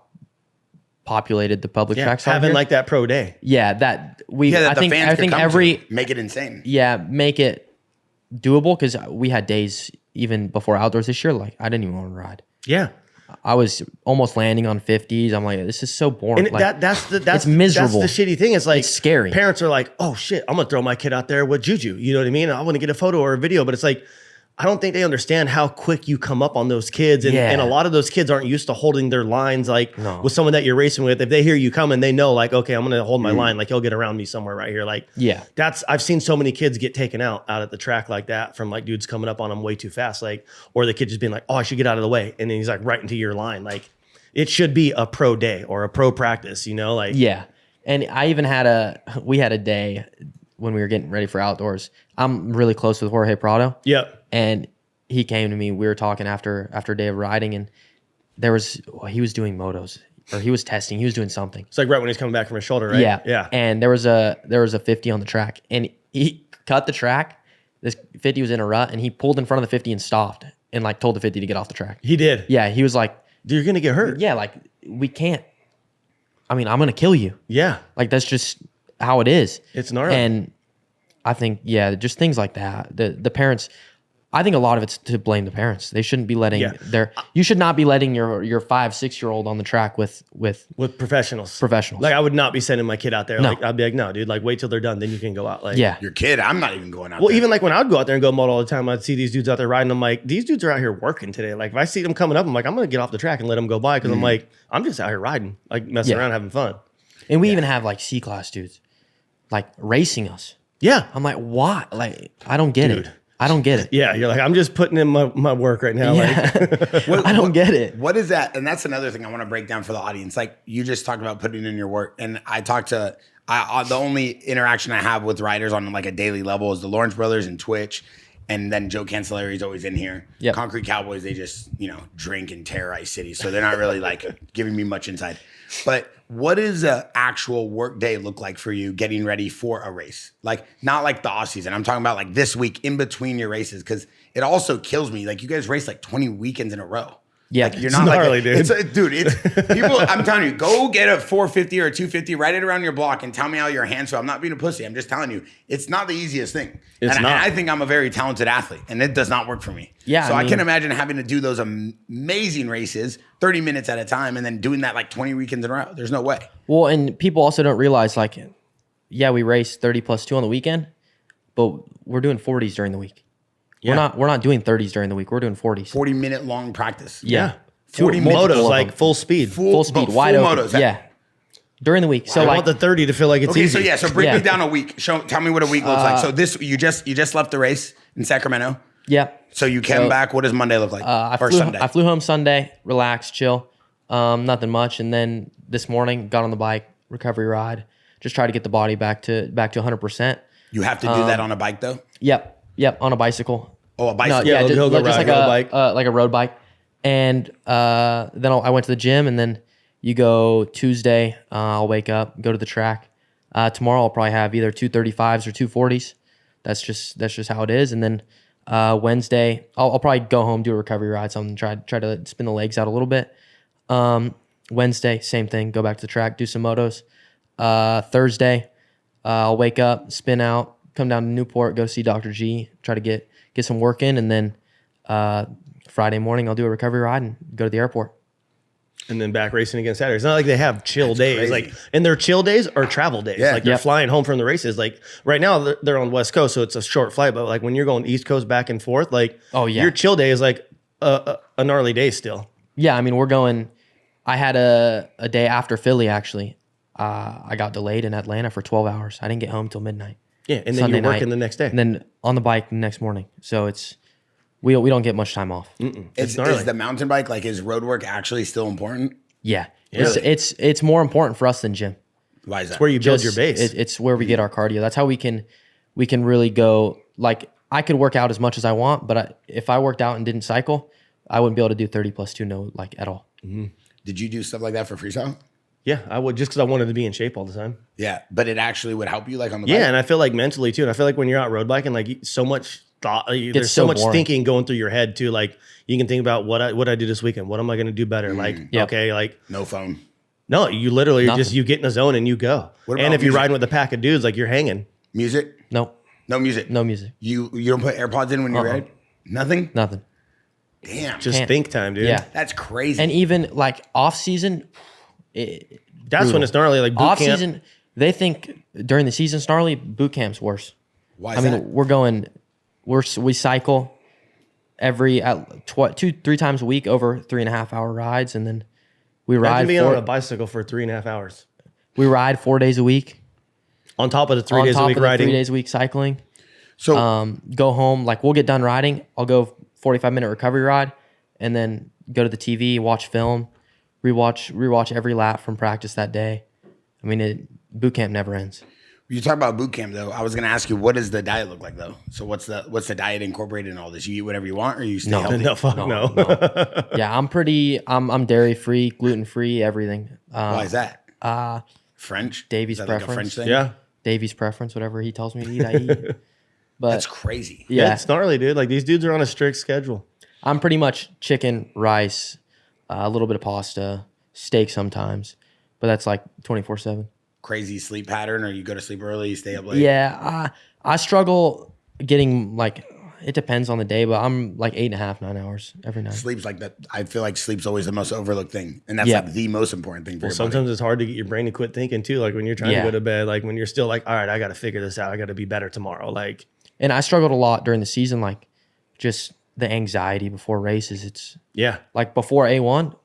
populated the public tracks. Having here. like that pro day. Yeah, that we. Yeah, that I think the fans could come every to. Make it insane. Yeah, make it doable because we had days even before outdoors this year. Like I didn't even want to ride. Yeah. I was almost landing on 50s. I'm like, this is so boring. And like, that's it's miserable. That's the shitty thing. It's like it's scary. Parents are like, oh shit, I'm gonna throw my kid out there with Juju. You know what I mean? I want to get a photo or a video, but it's like, I don't think they understand how quick you come up on those kids. And a lot of those kids aren't used to holding their lines like with someone that you're racing with. If they hear you coming, they know like, okay, I'm going to hold my line. Like he'll get around me somewhere right here. Like, I've seen so many kids get taken out at the track like that from like dudes coming up on them way too fast. Like, or the kid just being like, oh, I should get out of the way. And then he's like right into your line. Like it should be a pro day or a pro practice, you know, like. Yeah. And I even we had a day when we were getting ready for outdoors. I'm really close with Jorge Prado. Yep. And he came to me. We were talking after a day of riding, and he was doing motos or he was testing. He was doing something. It's like right when he's coming back from his shoulder, right? Yeah, yeah. And there was a 50 on the track, and he cut the track. This 50 was in a rut, and he pulled in front of the 50 and stopped, and like told the 50 to get off the track. He did. Yeah, he was like, "Dude, you're gonna get hurt." Yeah, like we can't. I mean, I'm gonna kill you. Yeah, like that's just how it is. It's gnarly. And I think just things like that. The parents. I think a lot of it's to blame the parents. They shouldn't be letting you should not be letting your 5-6-year-old on the track with professionals. Like I would not be sending my kid out there. No. Like I'd be like, no, dude, like wait till they're done, then you can go out. Like your kid, I'm not even going out. Well, even like when I would go out there and go moto all the time, I'd see these dudes out there riding. I'm like, these dudes are out here working today. Like if I see them coming up, I'm like, I'm gonna get off the track and let them go by because I'm like, I'm just out here riding, like messing around, having fun. And we even have like C-class dudes like racing us. Yeah. I'm like, why? Like I don't get it. I don't get it. Yeah, you're like, I'm just putting in my work right now. Yeah. Like, I don't get it. What is that? And that's another thing I want to break down for the audience. Like you just talked about putting in your work, and I talked to the only interaction I have with riders on like a daily level is the Lawrence brothers and Twitch, and then Joe Cancelleri is always in here. Yep. Concrete Cowboys, they just drink and terrorize cities, so they're not really like giving me much insight. But what does an actual work day look like for you getting ready for a race? Like not like the off season. I'm talking about like this week in between your races, because it also kills me. Like you guys race like 20 weekends in a row. Yeah, like, you're not gnarly, like dude. It's people. I'm telling you, go get a 450 or a 250, write it around your block, and tell me how your hands feel. I'm not being a pussy. I'm just telling you, it's not the easiest thing. It's and not. I think I'm a very talented athlete, and it does not work for me. Yeah, so I can imagine having to do those amazing races, 30 minutes at a time, and then doing that like 20 weekends in a row. There's no way. Well, and people also don't realize like, yeah, we race 30+2 on the weekend, but we're doing 40s during the week. Yeah. We're not doing 30s during the week. We're doing 40s. 40-minute long practice. Yeah. 40 motos, like full speed. Full speed, wide open. Motos. Yeah. During the week. So I like want the 30 to feel like it's easy. So break me down a week. Tell me what a week looks like. So this you just left the race in Sacramento. Yeah. So you came back. What does Monday look like? Sunday? I flew home Sunday, relaxed, chill, nothing much, and then this morning got on the bike, recovery ride, just try to get the body back to 100%. You have to do that on a bike though. Yep, on a bicycle. Oh, a bicycle. No, he'll go just ride like a bike. like a road bike. And then I went to the gym, and then you go Tuesday. I'll wake up, go to the track. Tomorrow I'll probably have either 235s or 240s. That's just how it is. And then Wednesday I'll probably go home, do a recovery ride, something, try to spin the legs out a little bit. Wednesday, same thing. Go back to the track, do some motos. Thursday I'll wake up, spin out, come down to Newport, go see Dr. G, try to get some work in, and then Friday morning, I'll do a recovery ride and go to the airport. And then back racing again Saturday. It's not like they have chill days. Crazy. Like, and their chill days are travel days. Yeah. Like they're flying home from the races. Like right now they're on the West Coast, so it's a short flight. But like when you're going East Coast back and forth, like your chill day is like a gnarly day still. Yeah, I mean we're going. I had a day after Philly actually. I got delayed in Atlanta for 12 hours. I didn't get home till midnight. Yeah, and then Sunday you're working night, the next day, and then on the bike the next morning. So it's. We don't get much time off. Is the mountain bike, like, is road work actually still important? Yeah. It's more important for us than gym. Why is that? It's where you build your base. It's where we get our cardio. That's how we can really go. Like I could work out as much as I want, but if I worked out and didn't cycle, I wouldn't be able to do 30+2 like at all. Mm-hmm. Did you do stuff like that for freestyle? Yeah, I would, just because I wanted to be in shape all the time. Yeah, but it actually would help you like on the bike? Yeah, and I feel like mentally too. And I feel like when you're out road biking, like so much thought, there's so much boring. thinking going through your head too. Like you can think about what I do this weekend. What am I going to do better? Like, okay, like no phone. No, you literally Nothing. just, you get in the zone and you go. What about And if you're music? riding with a pack of dudes, like you're hanging. Music? Nope. No music. No music. You don't put AirPods in when you ride? Nothing? Nothing. Damn. Just Can't. think time, dude. Yeah. That's crazy. And even like off season, That's when it's gnarly. Like boot off camp. season, they think during the season gnarly, boot camp's worse. Why is that? We cycle every 2-3 times a week over 3.5 hour rides, and then we Imagine ride being on a bicycle for 3.5 hours. we ride 4 days a week. On top of the 3 On days a top week of the riding. 3 days a week cycling. So Go home, like we'll get done riding. I'll go 45-minute recovery ride, and then go to the TV, watch film, rewatch every lap from practice that day. I mean, boot camp never ends. you talk about boot camp though. I was gonna ask you, what does the diet look like though? So what's the diet incorporated in all this? You eat whatever you want, or you stay healthy? No, fuck no. Yeah, I'm dairy free, gluten free, everything. Why is that? French? Davy's Is that like a preference. French thing? Yeah. Davy's preference, whatever he tells me to eat, I eat. But That's crazy. yeah, It's gnarly, dude. Like these dudes are on a strict schedule. I'm pretty much chicken, rice, a little bit of pasta, steak sometimes, but that's like 24/7. Crazy sleep pattern, or you go to sleep early, you stay up late? Yeah, I struggle getting like, it depends on the day, but I'm like 8.5, 9 hours every night. Sleep's like that. I feel like sleep's always the most overlooked thing, and that's Yeah. like the most important thing for your Sometimes it's hard to get your brain to quit thinking too. Like when you're trying Yeah. to go to bed, like when you're still like, all right, I got to figure this out. I got to be better tomorrow. Like, And I struggled a lot during the season, like just the anxiety before races. It's yeah, like before A1,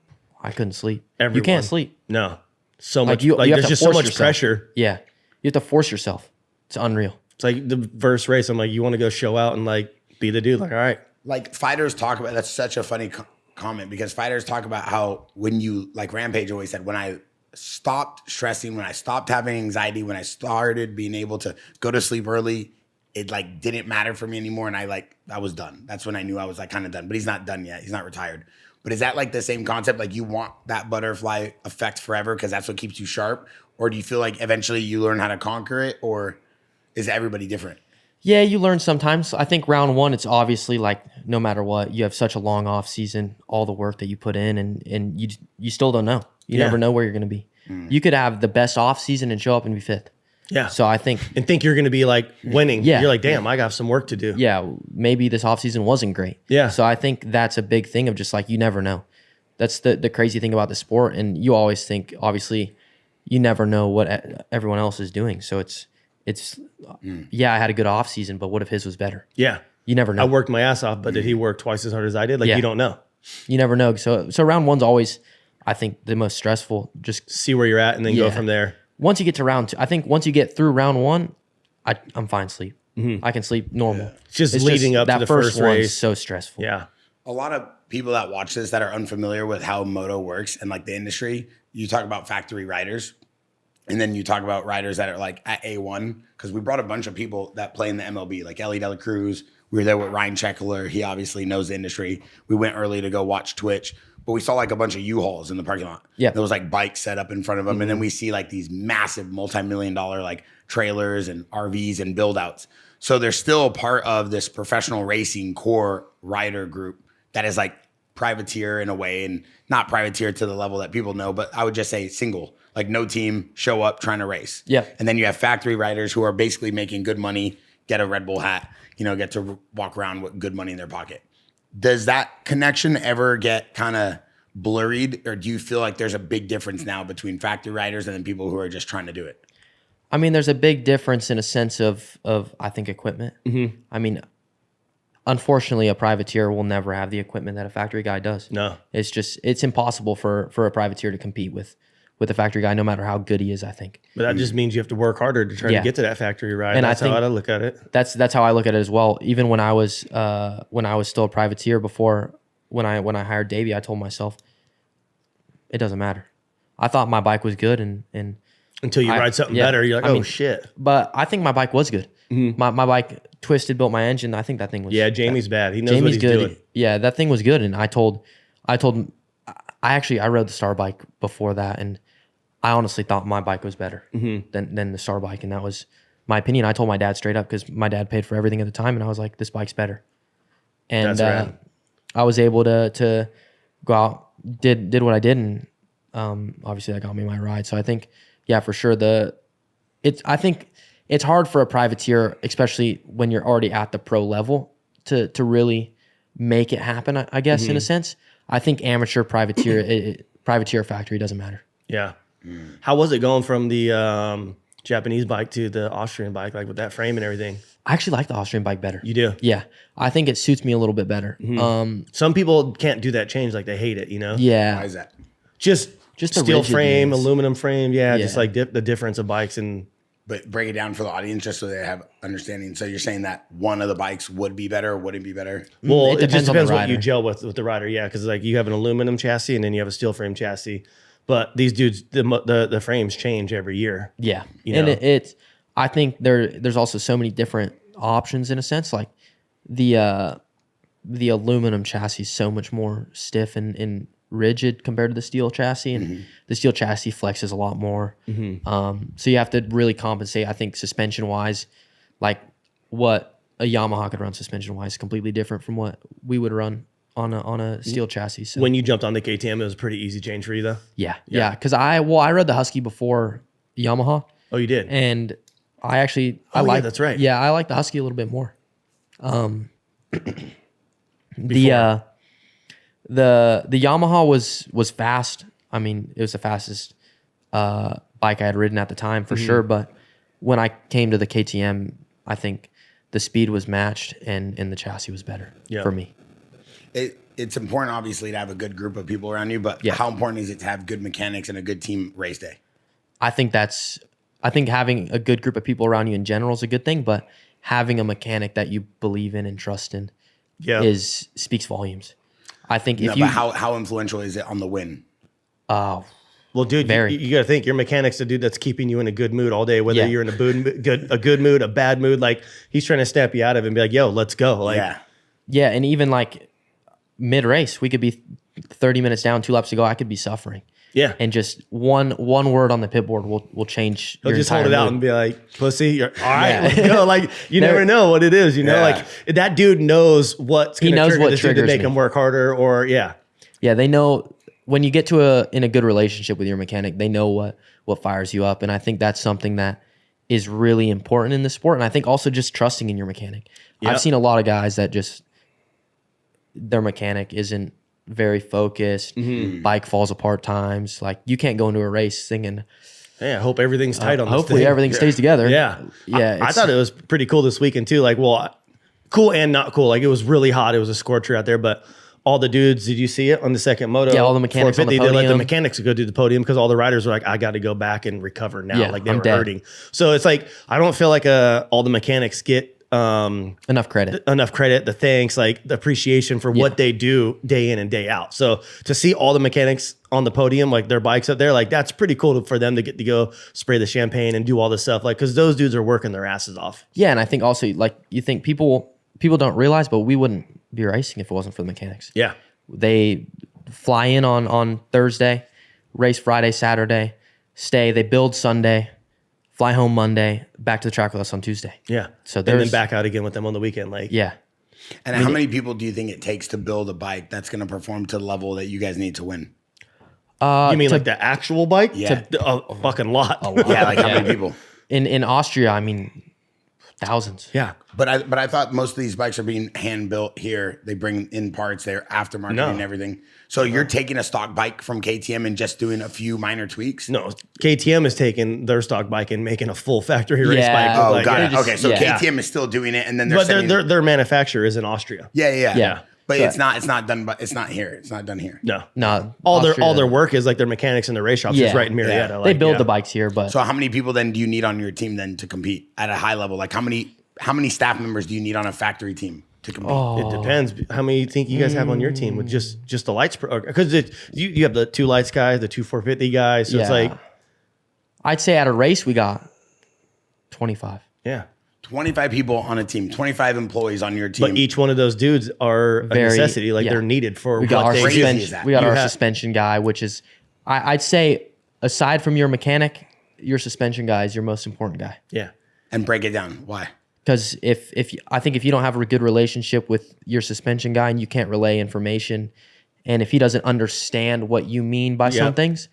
I couldn't sleep. You Everyone. can't sleep. no, so Like much. you Like have there's to just so force much yourself. pressure. Yeah, you have to force yourself. It's unreal. It's like the first race. I'm like, you want to go show out and like be the dude. Like, all right, like fighters talk about. That's such a funny comment, because fighters talk about how when you, like Rampage always said, when I stopped stressing, when I stopped having anxiety, when I started being able to go to sleep early, it like didn't matter for me anymore, and I was done. That's when I knew I was like kind of done. But he's not done yet. He's not retired. But is that like the same concept? Like you want that butterfly effect forever because that's what keeps you sharp? Or do you feel like eventually you learn how to conquer it? Or is everybody different? Yeah, you learn sometimes. I think round one, it's obviously like no matter what, you have such a long off season, all the work that you put in, and you still don't know. You never know where you're going to be. You could have the best off season and show up and be fifth. yeah. So I think, And think you're going to be like winning. Yeah. You're like, damn, I got some work to do. yeah, maybe this off season wasn't great. Yeah. So I think that's a big thing of just like, you never know. That's the crazy thing about the sport. And you always think, obviously, you never know what everyone else is doing. So yeah, I had a good off season, but what if his was better? Yeah. You never know. I worked my ass off, but did he work twice as hard as I did? Like, Yeah. you don't know. You never know. So round one's always, I think, the most stressful. Just See where you're at and then go Yeah. from there. once you get to round two, I think once you get through round one, I'm fine sleep. I can sleep normal. Just leading up to that the first one's race. so stressful. Yeah. A lot of people that watch this that are unfamiliar with how moto works and like the industry, you talk about factory riders, and then you talk about riders that are like at A1, because we brought a bunch of people that play in the MLB, like Ellie De La Cruz. We were there with Ryan Sheckler. He obviously knows the industry. We went early to go watch Twitch, but we saw like a bunch of U-Hauls in the parking lot. Yeah. There was like bikes set up in front of them. And then we see like these massive multi-million-dollar like trailers and RVs and build outs. So they're still a part of this professional racing core rider group that is like privateer in a way, and not privateer to the level that people know, but I would just say single, like no team, show up trying to race. Yeah. And then you have factory riders who are basically making good money, get a Red Bull hat, get to walk around with good money in their pocket. Does that connection ever get kind of blurred, or do you feel like there's a big difference now between factory riders and then people who are just trying to do it? I mean, there's a big difference in a sense of I think equipment. I mean, unfortunately, a privateer will never have the equipment that a factory guy does. No. It's impossible for a privateer to compete with a factory guy, no matter how good he is, I think. But that just means you have to work harder to try Yeah. to get to that factory ride. And That's I how think I look at it. That's how I look at it as well. Even when I was still a privateer before, when I hired Davey, I told myself, it doesn't matter. I thought my bike was good, and Until you ride something better, you're like, shit. But I think my bike was good. My bike twisted, built my engine. I think that thing was. Yeah, Jamie's bad. He knows what he's good. doing. Yeah, that thing was good. And I rode the Star bike before that, and I honestly thought my bike was better than the Star bike, and that was my opinion. I told my dad straight up, because my dad paid for everything at the time, and I was like, this bike's better. And That's rad. I was able to go out, did what I did, and Obviously, that got me my ride. So I think, yeah, for sure. I think it's hard for a privateer, especially when you're already at the pro level, to really make it happen. I guess in a sense, I think amateur privateer privateer factory doesn't matter. Yeah. How was it going from the Japanese bike to the Austrian bike, like with that frame and everything? I actually like the Austrian bike better. You do? Yeah, I think it suits me a little bit better. Some people can't do that change, like they hate it, you know? Yeah. Why is that? Just the steel rigid frame, ones. aluminum frame. Yeah, just Yeah. like the difference of bikes. And But break it down for the audience just so they have understanding. So you're saying that one of the bikes would be better or wouldn't be better? well, It it just depends on the depends what you rider. gel with the rider. Yeah, because like you have an aluminum chassis and then you have a steel frame chassis. But these dudes, the frames change every year. Yeah, You and know? it's. I think there's also so many different options in a sense. Like the aluminum chassis is so much more stiff and rigid compared to the steel chassis, and the steel chassis flexes a lot more. So you have to really compensate. I think suspension wise, like what a Yamaha could run suspension wise, is completely different from what we would run on a steel chassis. So When you jumped on the KTM, it was a pretty easy change for you, though. yeah. Because I rode the Husky before Yamaha, Oh, you did? and I actually Oh, I yeah, like that's right. Yeah, I like the Husky a little bit more. The Yamaha was fast. I mean, it was the fastest bike I had ridden at the time for sure. But when I came to the KTM, I think the speed was matched and the chassis was better for me. It's important, obviously, to have a good group of people around you, but Yeah. how important is it to have good mechanics and a good team race day? I think having a good group of people around you in general is a good thing, but having a mechanic that you believe in and trust in Yeah. speaks volumes. I think No, if you but how influential is it on the win? Well, dude, Very. you got to think your mechanic's the dude that's keeping you in a good mood all day, whether Yeah. you're in a good mood, a bad mood. Like he's trying to snap you out of it and be like, "Yo, let's go!" Like, Yeah, and even like mid race, we could be 30 minutes down, 2 laps to go. I could be suffering, yeah. and just one word on the pit board will change. He'll your just hold it entire out mood. and be like, "Pussy, you're all right." Yeah. Let's go. Like you never know what it is, you know. Yeah. Like that dude knows what's going to knows trigger what this dude to triggers make me. him work harder, or yeah. Yeah, they know when you get in a good relationship with your mechanic, they know what fires you up, and I think that's something that is really important in the sport. And I think also just trusting in your mechanic. Yep. I've seen a lot of guys that just their mechanic isn't very focused. Bike falls apart times. Like you can't go into a race thinking, Hey, I hope everything's tight on this hopefully thing. everything stays together. Yeah. Yeah. I thought it was pretty cool this weekend too. Like, well, cool and not cool. Like it was really hot. It was a scorcher out there, but all the dudes, did you see it on the second moto? Yeah, all the mechanics on the 450, they let the podium. mechanics go to the podium because all the riders were like, I got to go back and recover now. Yeah, like they I'm were dead. hurting. So it's like, I don't feel like all the mechanics get enough credit. the thanks, like the appreciation for what they do day in and day out. So to see all the mechanics on the podium, like their bikes up there, like that's pretty cool for them to get to go spray the champagne and do all this stuff. Like, cause those dudes are working their asses off. Yeah, and I think also like you think people don't realize, but we wouldn't be racing if it wasn't for the mechanics. Yeah. They fly in on Thursday, race Friday, Saturday, stay. They build Sunday, fly home Monday, back to the track with us on Tuesday. Yeah. So and then there's back out again with them on the weekend. Like, yeah. And how many people do you think it takes to build a bike that's going to perform to the level that you guys need to win? you mean like the actual bike? Yeah. A fucking lot. Yeah, like how many people? In Austria, I mean, thousands. Yeah. But I thought most of these bikes are being hand built here. They bring in parts, they're aftermarket No. and everything. So you're taking a stock bike from KTM and just doing a few minor tweaks? No, KTM is taking their stock bike and making a full factory race Yeah. bike. Oh, Like, got yeah. it. just- Okay, so yeah. KTM is still doing it, and then they're But sending, their manufacturer is in Austria. yeah. But So- it's not done. But it's not here. It's not done here. No. No, All Austria, their work is like their mechanics and their race shops is right in Marietta. Yeah. Like, they build yeah. the bikes here, but So how many people then do you need on your team then to compete at a high level? Like how many staff members do you need on a factory team to compete? It depends. How many you think you guys have on your team with just the lights? Because you have the 2 lights guys, the 2 450 guys. So it's like, I'd say at a race we got 25. yeah. 25 people on a team, 25 employees on your team. But each one of those dudes are a Very- necessity. Like yeah. they're needed for We got what our they crazy do. is suspension. that? We got You our have- suspension guy, which is I'd say aside from your mechanic, your suspension guy is your most important guy. Yeah. and break it down. Why? Because I think if you don't have a good relationship with your suspension guy and you can't relay information, and if he doesn't understand what you mean by some Yep. things,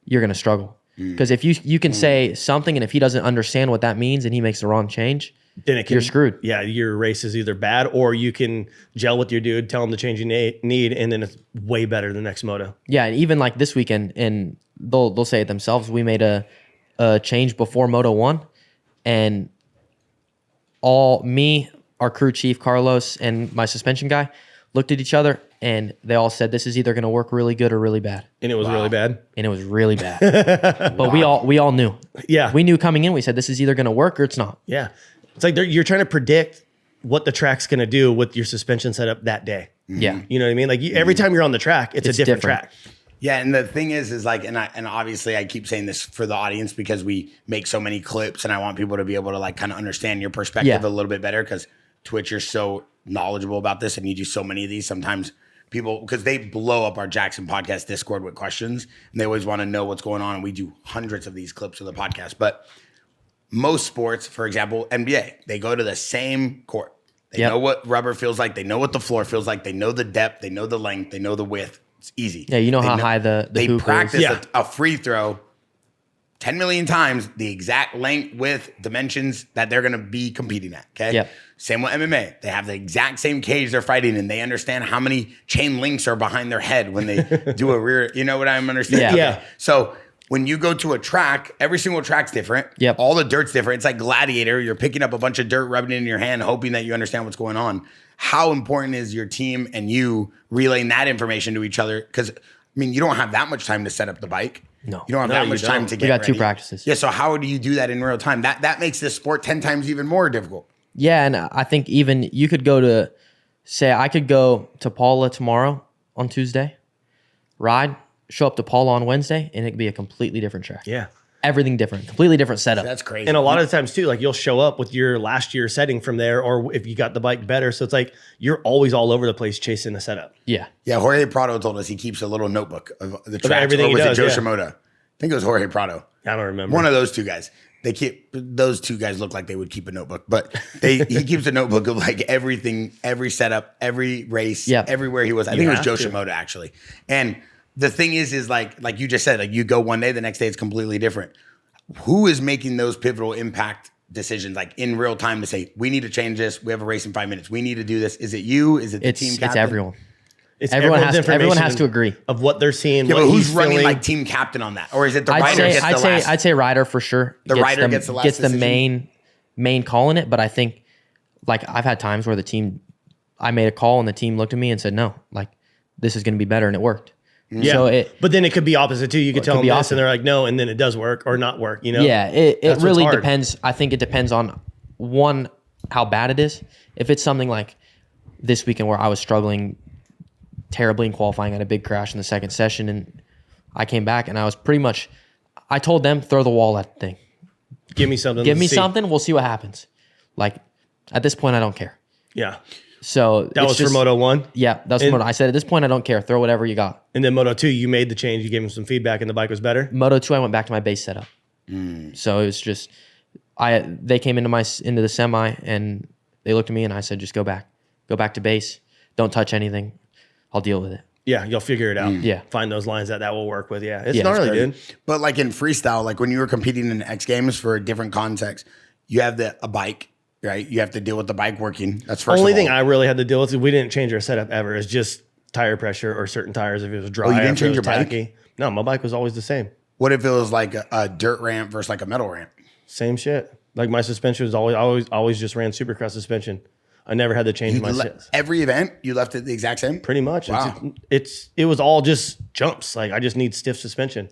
you're going to struggle. Because if you can say something, and if he doesn't understand what that means and he makes the wrong change, then you're screwed. Yeah, your race is either bad, or you can gel with your dude, tell him the change you need, and then it's way better the next moto. Yeah, and even like this weekend, and they'll say it themselves. We made a change before Moto 1, and our crew chief Carlos, and my suspension guy looked at each other, and they all said, "This is either going to work really good or really bad." And it was really bad. And it was really bad. But we all knew. Yeah, we knew coming in. We said, "This is either going to work or it's not." Yeah. It's like you're trying to predict what the track's going to do with your suspension setup that day. Yeah. You know what I mean? Like every time you're on the track, it's a different track. Yeah, and the thing is like, and obviously I keep saying this for the audience because we make so many clips, and I want people to be able to like kind of understand your perspective a little bit better, because Twitch, you're so knowledgeable about this, and you do so many of these. Sometimes people, because they blow up our Jaxxon podcast Discord with questions, and they always want to know what's going on, and we do hundreds of these clips of the podcast. But most sports, for example, NBA, they go to the same court. They know what rubber feels like. They know what the floor feels like. They know the depth. They know the length. They know the width. It's easy. Yeah, you know how high the they hoop practice is. a free throw 10 million times, the exact length, width, dimensions that they're going to be competing at. Okay. Yep. Same with MMA. They have the exact same cage they're fighting in. They understand how many chain links are behind their head when they do a rear. You know what I'm understanding? Yeah. So when you go to a track, every single track's different. Yep. All the dirt's different. It's like Gladiator. You're picking up a bunch of dirt, rubbing it in your hand, hoping that you understand what's going on. How important is your team and you relaying that information to each other? Because, I mean, you don't have that much time to set up the bike. No. You don't have that much time to get ready. We got 2 practices. Yeah, so how do you do that in real time? That makes this sport 10 times even more difficult. Yeah, and I think even you could go to, say, I could go to Paula tomorrow on Tuesday, ride, show up to Paula on Wednesday, and it could be a completely different track. Yeah. Everything different, completely different setup. That's crazy. And a lot of times too, like you'll show up with your last year setting from there, or if you got the bike better. So it's like you're always all over the place chasing the setup. Yeah. Yeah, Jorge Prado told us he keeps a little notebook of the tracks. Everything or was he does, it Joe yeah. Shimoda? I think it was Jorge Prado. I don't remember. One of those two guys. Those two guys look like they would keep a notebook, but he keeps a notebook of like everything, every setup, every race, everywhere he was. I think it was Joe Shimoda actually. And the thing is like you just said, like you go one day, the next day it's completely different. Who is making those pivotal impact decisions, like in real time, to say, we need to change this. We have a race in 5 minutes. We need to do this. Is it you? Is it the team captain? It's everyone. It's Everyone has to agree of what they're seeing. Yeah, what but who's he's running feeling. like team captain on that? Or is it the rider gets the last? I'd say rider for sure. The rider gets the last gets the decision? main call in it. But I think like I've had times where I made a call and the team looked at me and said, no, like this is going to be better, and it worked. Yeah, so but then it could be opposite too. You could tell them this, opposite. and they're like, no, and then it does work or not work. You know? Yeah, it That's really what's hard. depends. I think it depends on one, how bad it is. If it's something like this weekend where I was struggling terribly in qualifying, at a big crash in the second session, and I came back and I was pretty much, I told them, throw the wall at the thing. Give me something. Give me see. something. We'll see what happens. Like at this point, I don't care. Yeah. So That was for Moto 1. Yeah, that's for Moto. I said at this point, I don't care. Throw whatever you got. And then Moto 2, you made the change. You gave him some feedback, and the bike was better. Moto 2, I went back to my base setup. So it was just, they came into the semi and they looked at me and I said, just go back to base. Don't touch anything. I'll deal with it. Yeah, you'll figure it out. Yeah. Find those lines that will work with. Yeah, it's Yeah, gnarly, Crazy. dude. But like in freestyle, like when you were competing in X Games for a different context, you have a bike, right? You have to deal with the bike working. That's first. Only of thing all. I really had to deal with is we didn't change our setup ever. It's just tire pressure or certain tires if it was dry. you didn't if it change was your bike? tacky. No, my bike was always the same. What if it was like a dirt ramp versus like a metal ramp? Same shit. Like my suspension was always just ran supercross suspension. I never had to change my shit. Every event you left it the exact same. Pretty much. Wow. It was all just jumps. Like I just need stiff suspension.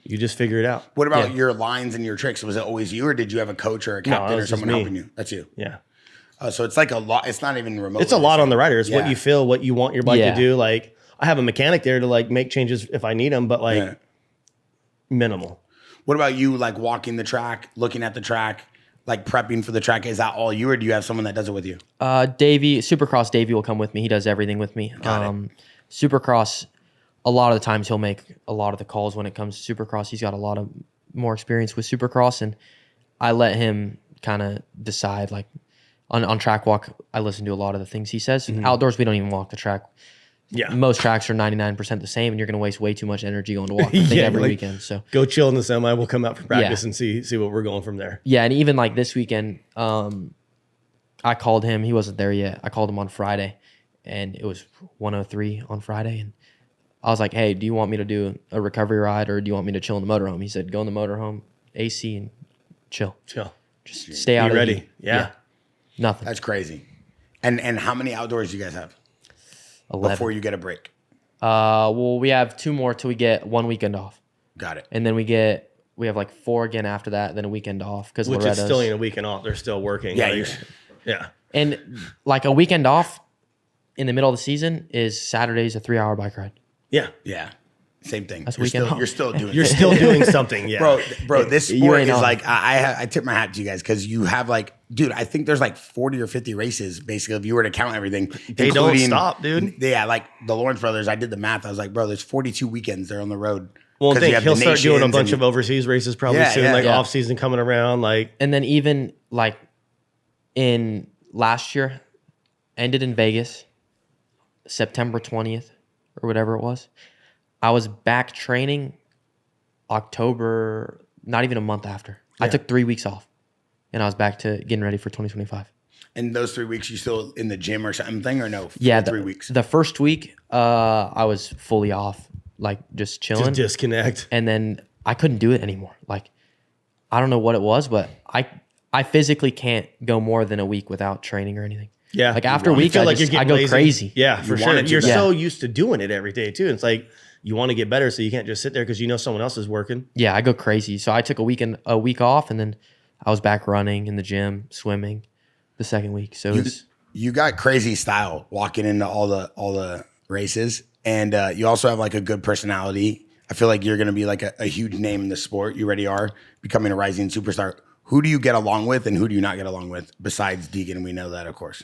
You just figure it out. What about your lines and your tricks? Was it always you, or did you have a coach or a captain or was someone just me. helping you? That's you. Yeah. So it's like a lot. It's not even remote. It's a lot on the rider. It's what Yeah. you feel, what you want your bike Yeah. to do. Like I have a mechanic there to like make changes if I need them, but like minimal. What about you? Like walking the track, looking at the track, like prepping for the track. Is that all you, or do you have someone that does it with you? Supercross Davey will come with me. He does everything with me. Supercross, a lot of the times he'll make a lot of the calls when it comes to Supercross. He's got a lot of more experience with Supercross, and I let him kind of decide. Like on track walk, I listen to a lot of the things he says. Outdoors, we don't even walk the track. most tracks are 99% the same, and you're going to waste way too much energy going to walk every weekend. So go chill in the semi. We'll come out for practice and see what we're going from there. Yeah, and even like this weekend, I called him. He wasn't there yet. I called him on Friday, and it was 1:03 on Friday, and I was like, "Hey, do you want me to do a recovery ride, or do you want me to chill in the motorhome?" He said, "Go in the motorhome, AC, and chill. Just stay out. Be of ready. the heat." Yeah, nothing. That's crazy. And how many outdoors do you guys have 11. before you get a break? Well, we have 2 more till we get 1 weekend off, Got it. and then we have like 4 again after that, then a weekend off because which is still ain't a weekend off. They're still working. Yeah, like, yeah. And like a weekend off in the middle of the season is Saturday's a 3-hour bike ride. Yeah. Same thing. That's you're weekend still, off. you're still doing You're it. still doing something. Yeah, bro. This You sport ain't is off. like I tip my hat to you guys because you have like, dude. I think there's like 40 or 50 races basically if you were to count everything. They don't stop, dude. Yeah, like the Lawrence brothers. I did the math. I was like, bro, there's 42 weekends they're on the road. Well, I 'Cause you think have he'll the start doing a nations bunch and- of overseas races probably soon, off season coming around. Like, And then even like in last year, ended in Vegas, September 20th or whatever it was. I was back training October, not even a month after. I took 3 weeks off, and I was back to getting ready for 2025. And those 3 weeks, you still in the gym or something or no? Yeah, 3 weeks. The first week, I was fully off, like just chilling. just disconnect. And then I couldn't do it anymore. Like, I don't know what it was, but I physically can't go more than a week without training or anything. Yeah. Like after a You week, feel I like you're getting go lazy. crazy. Yeah, for You sure. want it to, You're yeah. so used to doing it every day too. It's like you want to get better, so you can't just sit there because you know someone else is working. Yeah, I go crazy. So I took a week off, and then I was back running in the gym, swimming the second week. So You got crazy style walking into all the races, and you also have like a good personality. I feel like you're going to be like a huge name in the sport. You already are becoming a rising superstar. Who do you get along with, and who do you not get along with besides Deegan? We know that, of course.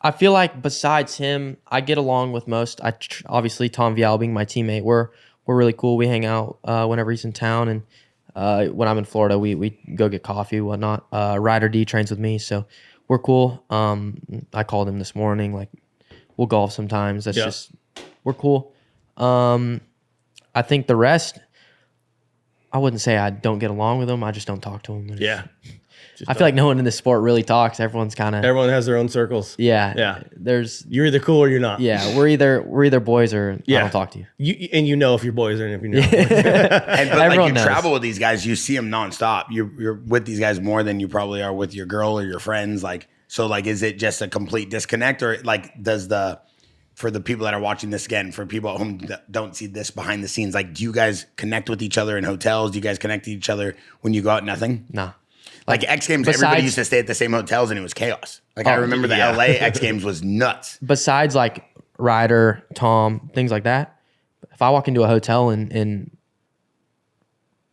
I feel like besides him, I get along with most. Obviously Tom Vial being my teammate, we're really cool. We hang out whenever he's in town, and when I'm in Florida, we go get coffee, whatnot. Ryder D trains with me, so we're cool. I called him this morning. Like, we'll golf sometimes. That's just we're cool. I think the rest, I wouldn't say I don't get along with them. I just don't talk to them. Yeah. I feel like no one in this sport really talks. Everyone's kind of Everyone has their own circles. yeah. You're either cool or you're not. Yeah, we're either boys or I don't talk to you. You know if you're boys or if you're not. But like Everyone you knows. travel with these guys, you see them nonstop. You're with these guys more than you probably are with your girl or your friends. Like, so like, is it just a complete disconnect, or like for the people that are watching this again, for people at home that don't see this behind the scenes, like, do you guys connect with each other in hotels? Do you guys connect to each other when you go out? Nothing. Nah. Like X Games, everybody used to stay at the same hotels and it was chaos. Like I remember the LA X Games was nuts. Besides like Ryder, Tom, things like that, if I walk into a hotel and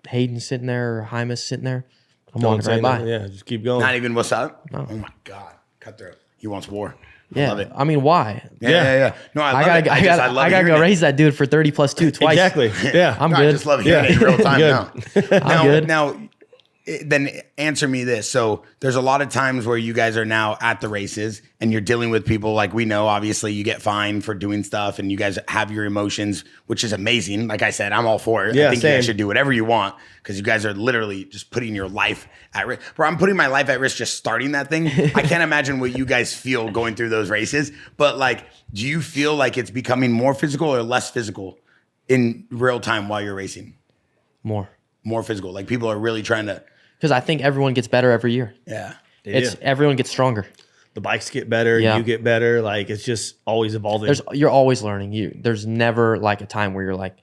Hayden's sitting there or Hymus sitting there, I'm Don't walking say right by. nothing. Yeah, just keep going. Not even what's up? No. Oh my God. Cutthroat. He wants war. I Yeah, love it. I mean, why? Yeah. No, I love it. I love I gotta hearing go it. raise that dude for 30+2 twice. Exactly. Yeah. I'm No, good. I just love hearing it in real time Good. now. good. Then answer me this. So there's a lot of times where you guys are now at the races and you're dealing with people like we know, obviously you get fined for doing stuff and you guys have your emotions, which is amazing. Like I said, I'm all for it. Yeah, I think you same. guys should do whatever you want because you guys are literally just putting your life at risk. Bro, I'm putting my life at risk just starting that thing. I can't imagine what you guys feel going through those races. But like, do you feel like it's becoming more physical or less physical in real time while you're racing? More. More physical. Like people are really trying to... Because I think everyone gets better every year. Yeah. Everyone gets stronger. The bikes get better. Yeah. You get better. Like it's just always evolving. You're always learning. There's never like a time where you're like,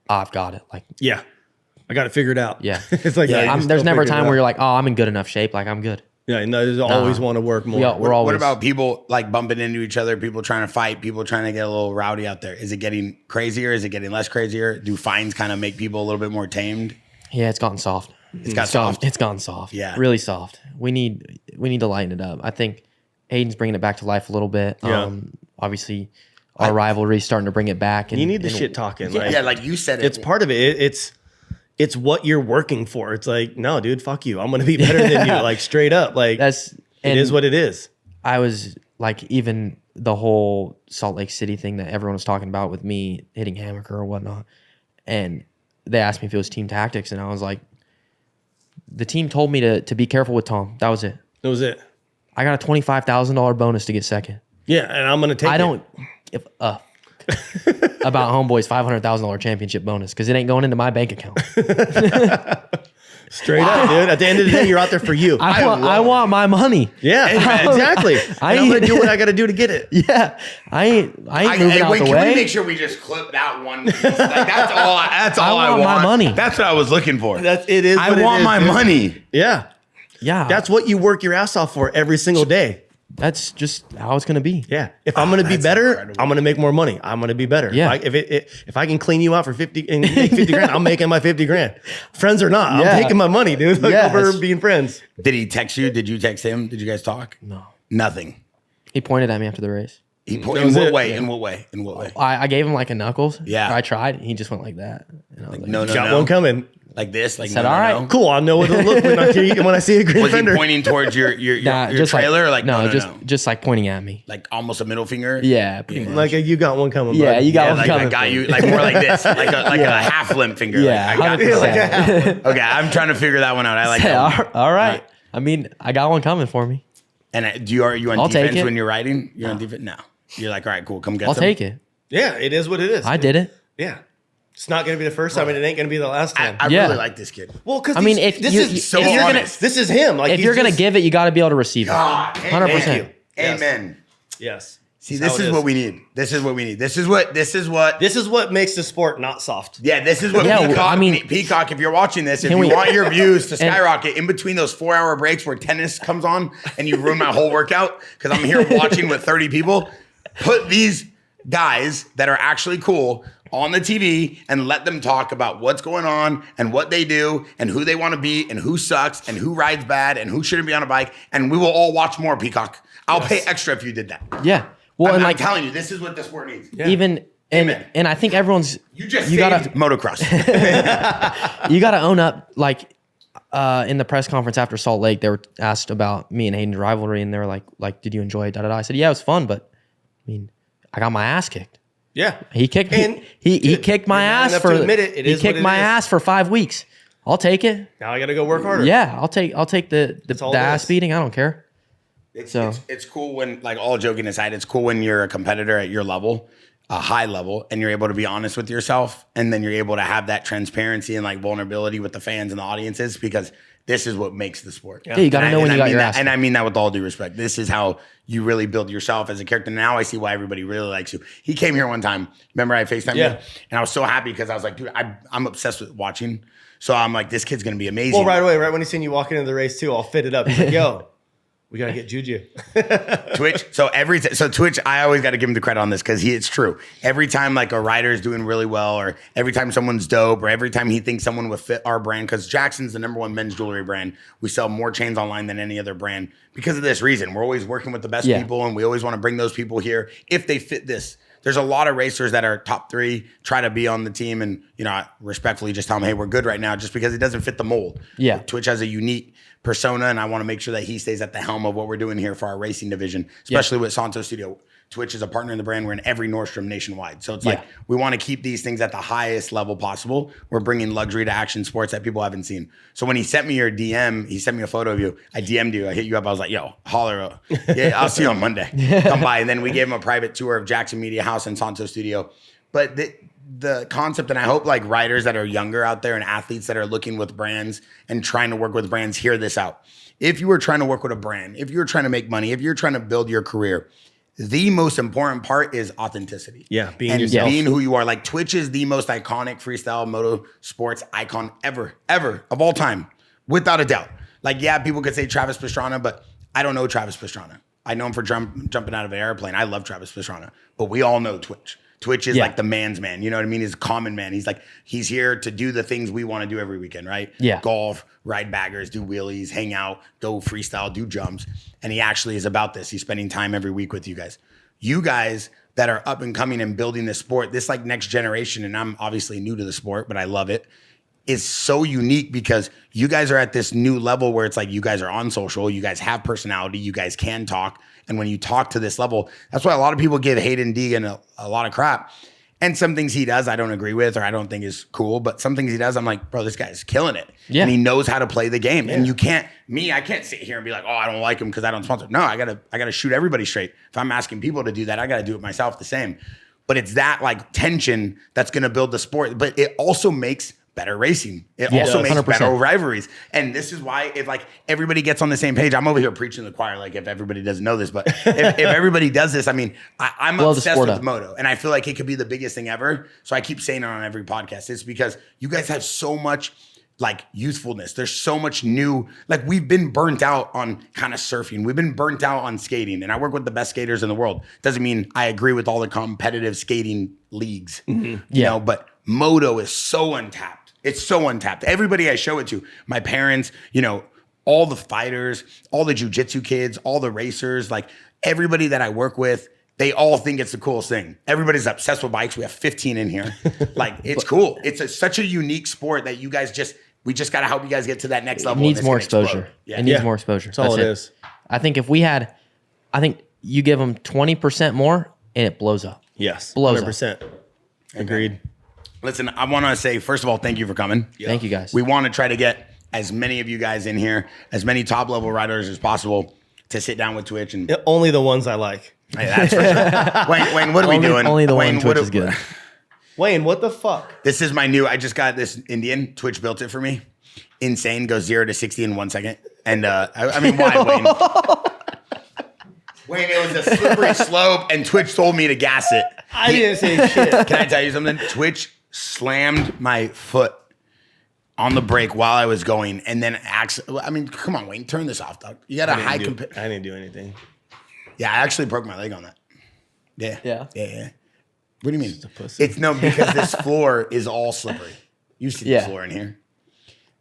oh, I've got it. Like, yeah. I got it figured out. Yeah. It's like there's never a time where you're like, oh, I'm in good enough shape. Like, I'm good. Yeah, no, there's always want to work more. We're always. What about people like bumping into each other, people trying to fight, people trying to get a little rowdy out there? Is it getting crazier? Is it getting less crazier? Do fines kind of make people a little bit more tamed? Yeah, it's gotten soft. It's gone soft. Yeah. Really soft. We need to lighten it up. I think Hayden's bringing it back to life a little bit. Yeah. Obviously, our rivalry is starting to bring it back. And You need the shit talking. Yeah, like you said it. It's part of it. It's what you're working for. It's like, no, dude, fuck you. I'm gonna be better than you. Like straight up. Like It is what it is. I was like, even the whole Salt Lake City thing that everyone was talking about with me hitting hammer or whatnot. And they asked me if it was team tactics, and I was like, the team told me to be careful with Tom. That was it. That was it. I got a $25,000 bonus to get second. Yeah, and I'm gonna take. I don't give a about Homeboy's $500,000 championship bonus because it ain't going into my bank account. Straight up, dude. At the end of the day, you're out there for you. I want my money. Yeah, exactly. I'm gonna do what I got to do to get it. Yeah, I ain't moving out the can way. we make sure we just clip that one piece? Like, that's all I want. My money. That's what I was looking for. It is. I want my money. Yeah, yeah. that's what you work your ass off for every single day. That's just how it's gonna be. Yeah. If I'm gonna be better, incredible. I'm gonna make more money. I'm gonna be better. Yeah. If I can clean you out for 50 and make 50 grand, I'm making my 50 grand. Friends or not, Yeah. I'm taking my money, dude. Like, Yeah, over being friends. Did he text you? Did you text him? Did you guys talk? No. Nothing. He pointed at me after the race. In was what it. way? Yeah. In what way? In what way? I gave him like a knuckles. Yeah. I tried. He just went like that. And I was like, No, Got one coming. Like this? Like Said, no, all right, no. Cool. I'll know what to look when I see a green Was he fender. pointing towards your Nah, just trailer? Like no, just like pointing at me. like almost a middle finger. Yeah, pretty much. Like you got one coming. Yeah, bud. you got one like coming. I got you. Like more like this, like a half limp finger. Yeah, like, I got you. 100%. Okay, I'm trying to figure that one out. I like that one. All right. I mean, I got one coming for me. And are you on I'll take defense it. when you're riding? You're on defense? No. You're like, all right, cool. Come get I'll some. take it. Yeah, it is what it is. I did it. Yeah. It's not going to be the first time, and it ain't going to be the last time. I Yeah. really like this kid. well, because I mean, if this you- is so if you're gonna, honest. this is him. Like If you're gonna give it, you got to be able to receive it. God, 100%. Thank you. Yes. Amen. Yes. See, That's this how it is what we need. This is what we need. This is what. This is what makes the sport not soft. Yeah, this is what Yeah, Peacock. I mean- Peacock. If you're watching this, if Can you we- want your views to skyrocket in between those 4-hour breaks where tennis comes on and you ruin my whole workout because I'm here watching with 30 people, put these guys that are actually cool on the TV and let them talk about what's going on and what they do and who they want to be and who sucks and who rides bad and who shouldn't be on a bike. And we will all watch more, Peacock. I'll pay extra if you did that. Yeah. Well, I'm and like telling you, this is what the sport needs. even Amen. and I think everyone's You just you saved gotta motocross. you gotta own up. Like in the press conference after Salt Lake, they were asked about me and Hayden's rivalry, and they were like, did you enjoy it? Da, da, da. I said, yeah, it was fun, but I mean, I got my ass kicked. Yeah. He kicked And he kicked my you're man ass enough for to admit it. It he is kicked what it my is. ass for 5 weeks. I'll take it. Now I got to go work harder. Yeah, I'll take the all it ass is. beating. I don't care. It's cool when, like, all joking aside, it's cool when you're a competitor at your level, a high level, and you're able to be honest with yourself, and then you're able to have that transparency and like vulnerability with the fans and the audiences, because this is what makes the sport. Yeah, you got to know when you got your ass. And I mean that with all due respect. This is how you really build yourself as a character. Now I see why everybody really likes you. He came here one time. Remember I FaceTimed you? And I was so happy because I was like, dude, I'm obsessed with watching. So I'm like, this kid's going to be amazing. Well, right away, right when he seen you walking into the race too, I'll fit it up. He's like, yo, we got to get Juju. Twitch. So Twitch, I always got to give him the credit on this because it's true. Every time like a rider's doing really well, or every time someone's dope, or every time he thinks someone would fit our brand, because Jaxxon's the #1 men's jewelry brand. We sell more chains online than any other brand because of this reason. We're always working with the best people, and we always want to bring those people here if they fit this. There's a lot of racers that are top 3, try to be on the team, and I respectfully just tell them, hey, we're good right now, just because it doesn't fit the mold. Yeah. Twitch has a unique persona, and I want to make sure that he stays at the helm of what we're doing here for our racing division, especially with Santo Studio. Twitch is a partner in the brand. We're in every Nordstrom nationwide. So it's like we want to keep these things at the highest level possible. We're bringing luxury to action sports that people haven't seen. So when he sent me your DM, he sent me a photo of you. I DM'd you. I hit you up. I was like, yo, holler. Yeah, I'll see you on Monday. Come by. And then we gave him a private tour of Jaxxon Media House and Santo Studio. But the concept, and I hope like riders that are younger out there and athletes that are looking with brands and trying to work with brands hear this out. If you were trying to work with a brand, if you're trying to make money, if you're trying to build your career, the most important part is authenticity. Yeah, being and yourself. being who you are. Like Twitch is the most iconic freestyle moto sports icon ever of all time, without a doubt. Like, yeah, people could say Travis Pastrana, but I don't know Travis Pastrana. I know him for jumping out of an airplane. I love Travis Pastrana, but we all know Twitch. Twitch is like the man's man. You know what I mean? He's a common man. He's here to do the things we want to do every weekend, right? Yeah. Golf, ride baggers, do wheelies, hang out, go freestyle, do jumps. And he actually is about this. He's spending time every week with you guys. You guys that are up and coming and building this sport, this like next generation, and I'm obviously new to the sport, but I love it, is so unique because you guys are at this new level where it's like you guys are on social, you guys have personality, you guys can talk, And when you talk to this level, that's why a lot of people give Hayden Deegan a lot of crap. And some things he does I don't agree with or I don't think is cool, but some things he does, I'm like, bro, this guy's killing it. Yeah. And he knows how to play the game. Yeah. And I can't sit here and be like, oh, I don't like him because I don't sponsor. No, I gotta shoot everybody straight. If I'm asking people to do that, I gotta do it myself the same. But it's that like tension that's gonna build the sport. But it also makes better racing. It also makes 100%. Better rivalries. And this is why if like everybody gets on the same page, I'm over here preaching to the choir, like if everybody doesn't know this, but if everybody does this, I mean, I'm obsessed with moto and I feel like it could be the biggest thing ever. So I keep saying it on every podcast. It's because you guys have so much like youthfulness. There's so much new, like we've been burnt out on kind of surfing. We've been burnt out on skating and I work with the best skaters in the world. Doesn't mean I agree with all the competitive skating leagues, you know, but moto is so untapped. It's so untapped. Everybody I show it to, my parents, you know, all the fighters, all the jujitsu kids, all the racers, like everybody that I work with, they all think it's the coolest thing. Everybody's obsessed with bikes. We have 15 in here. Like, it's cool. It's such a unique sport that you guys we just got to help you guys get to that next level. It needs more exposure. Yeah. It needs more exposure. That's all it is. I think I think you give them 20% more and it blows up. Yes. Blows 100%. Up. Agreed. Listen, I want to say, first of all, thank you for coming. Yeah. Thank you, guys. We want to try to get as many of you guys in here, as many top-level riders as possible to sit down with Twitch. And only the ones I like. Hey, that's for sure. Wayne, what are we doing? Only the Wayne, one Twitch is good. Wayne, what the fuck? This is my new, I just got this Indian. Twitch built it for me. Insane, goes 0 to 60 in 1 second. And I mean, why, Wayne? Wayne, it was a slippery slope, and Twitch told me to gas it. I didn't say shit. Can I tell you something? Twitch slammed my foot on the brake while I was going, and then I mean, come on, Wayne, turn this off, dog. You got a high comp. I didn't do anything. Yeah, I actually broke my leg on that. Yeah. Yeah. What do you mean? It's no, because this floor is all slippery. You see the floor in here.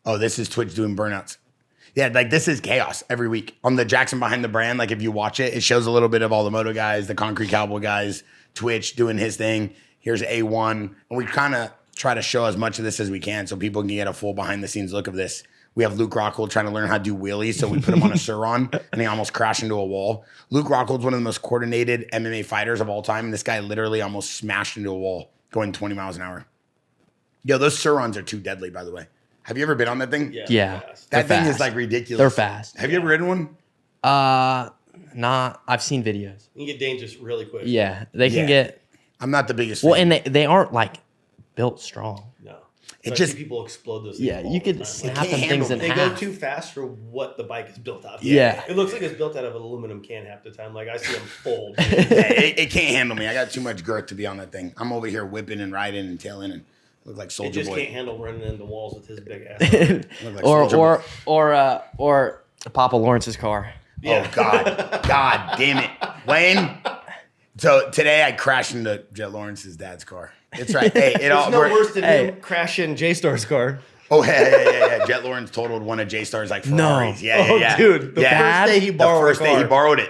Oh, this is Twitch doing burnouts. Yeah, like this is chaos every week. On the Jaxxon Behind the Brand, like if you watch it, it shows a little bit of all the moto guys, the Concrete Cowboy guys, Twitch doing his thing. Here's A1. And we kind of try to show as much of this as we can so people can get a full behind the scenes look of this. We have Luke Rockhold trying to learn how to do wheelies, so we put him on a Suron, and he almost crashed into a wall. Luke Rockhold's one of the most coordinated MMA fighters of all time, and this guy literally almost smashed into a wall going 20 miles an hour. Yo, those Surons are too deadly, by the way. Have you ever been on that thing? Yeah. That thing is like ridiculous. They're fast. Have you ever ridden one? I've seen videos. You can get dangerous really quick. Yeah, they can get. I'm not the biggest Well, fan. and they aren't like built strong. No. It just people explode those things. Yeah, you could snap them handle things in They half. go too fast for what the bike is built out of. Yeah. It looks like it's built out of an aluminum can half the time. Like I see them fold. Yeah, it can't handle me. I got too much girth to be on that thing. I'm over here whipping and riding and tailing and look like It Soldier just Boy. can't handle running into walls with his big ass. Look like Soulja Boy. or Papa Lawrence's car. Yeah. Oh God damn it, Wayne. So today I crashed into Jet Lawrence's dad's car. It's right. Hey, It's no worse than him crashing J-Star's car. Oh yeah. Jet Lawrence totaled one of J-Star's like Ferraris. Yeah. Dude, the first day he borrowed he borrowed it.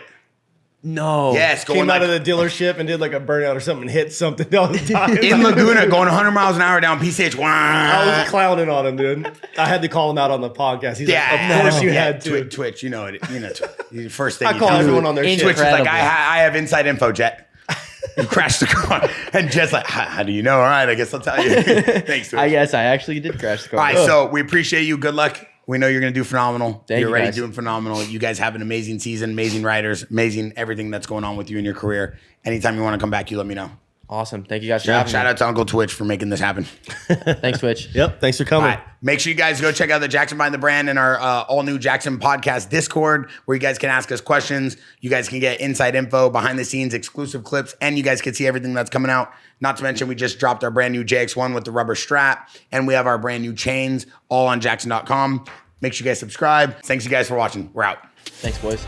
No. Yes, going Came like, out of the dealership and did like a burnout or something and hit something all the time. in Laguna, going 100 miles an hour down PCH. I was clowning on him, dude. I had to call him out on the podcast. He's like, of course you had to. Twitch, you know it. You know, the first thing I call everyone on their shit. Twitch is like, I have inside info, Jet. You crashed the car. And Jet's like, how do you know? All right, I guess I'll tell you. Thanks, Twitch. I guess I actually did crash the car. All right, so we appreciate you. Good luck. We know you're going to do phenomenal. You're already doing phenomenal. You guys have an amazing season, amazing riders, amazing everything that's going on with you in your career. Anytime you want to come back, you let me know. Awesome. Thank you guys for having me. Shout out to Uncle Twitch for making this happen. Thanks, Twitch. Yep, thanks for coming. All right. Make sure you guys go check out the Jaxxon Behind the Brand and our all-new Jaxxon Podcast Discord, where you guys can ask us questions. You guys can get inside info, behind-the-scenes, exclusive clips, and you guys can see everything that's coming out. Not to mention, we just dropped our brand new JX1 with the rubber strap, and we have our brand new chains all on Jaxxon.com. Make sure you guys subscribe. Thanks you guys for watching. We're out. Thanks, boys.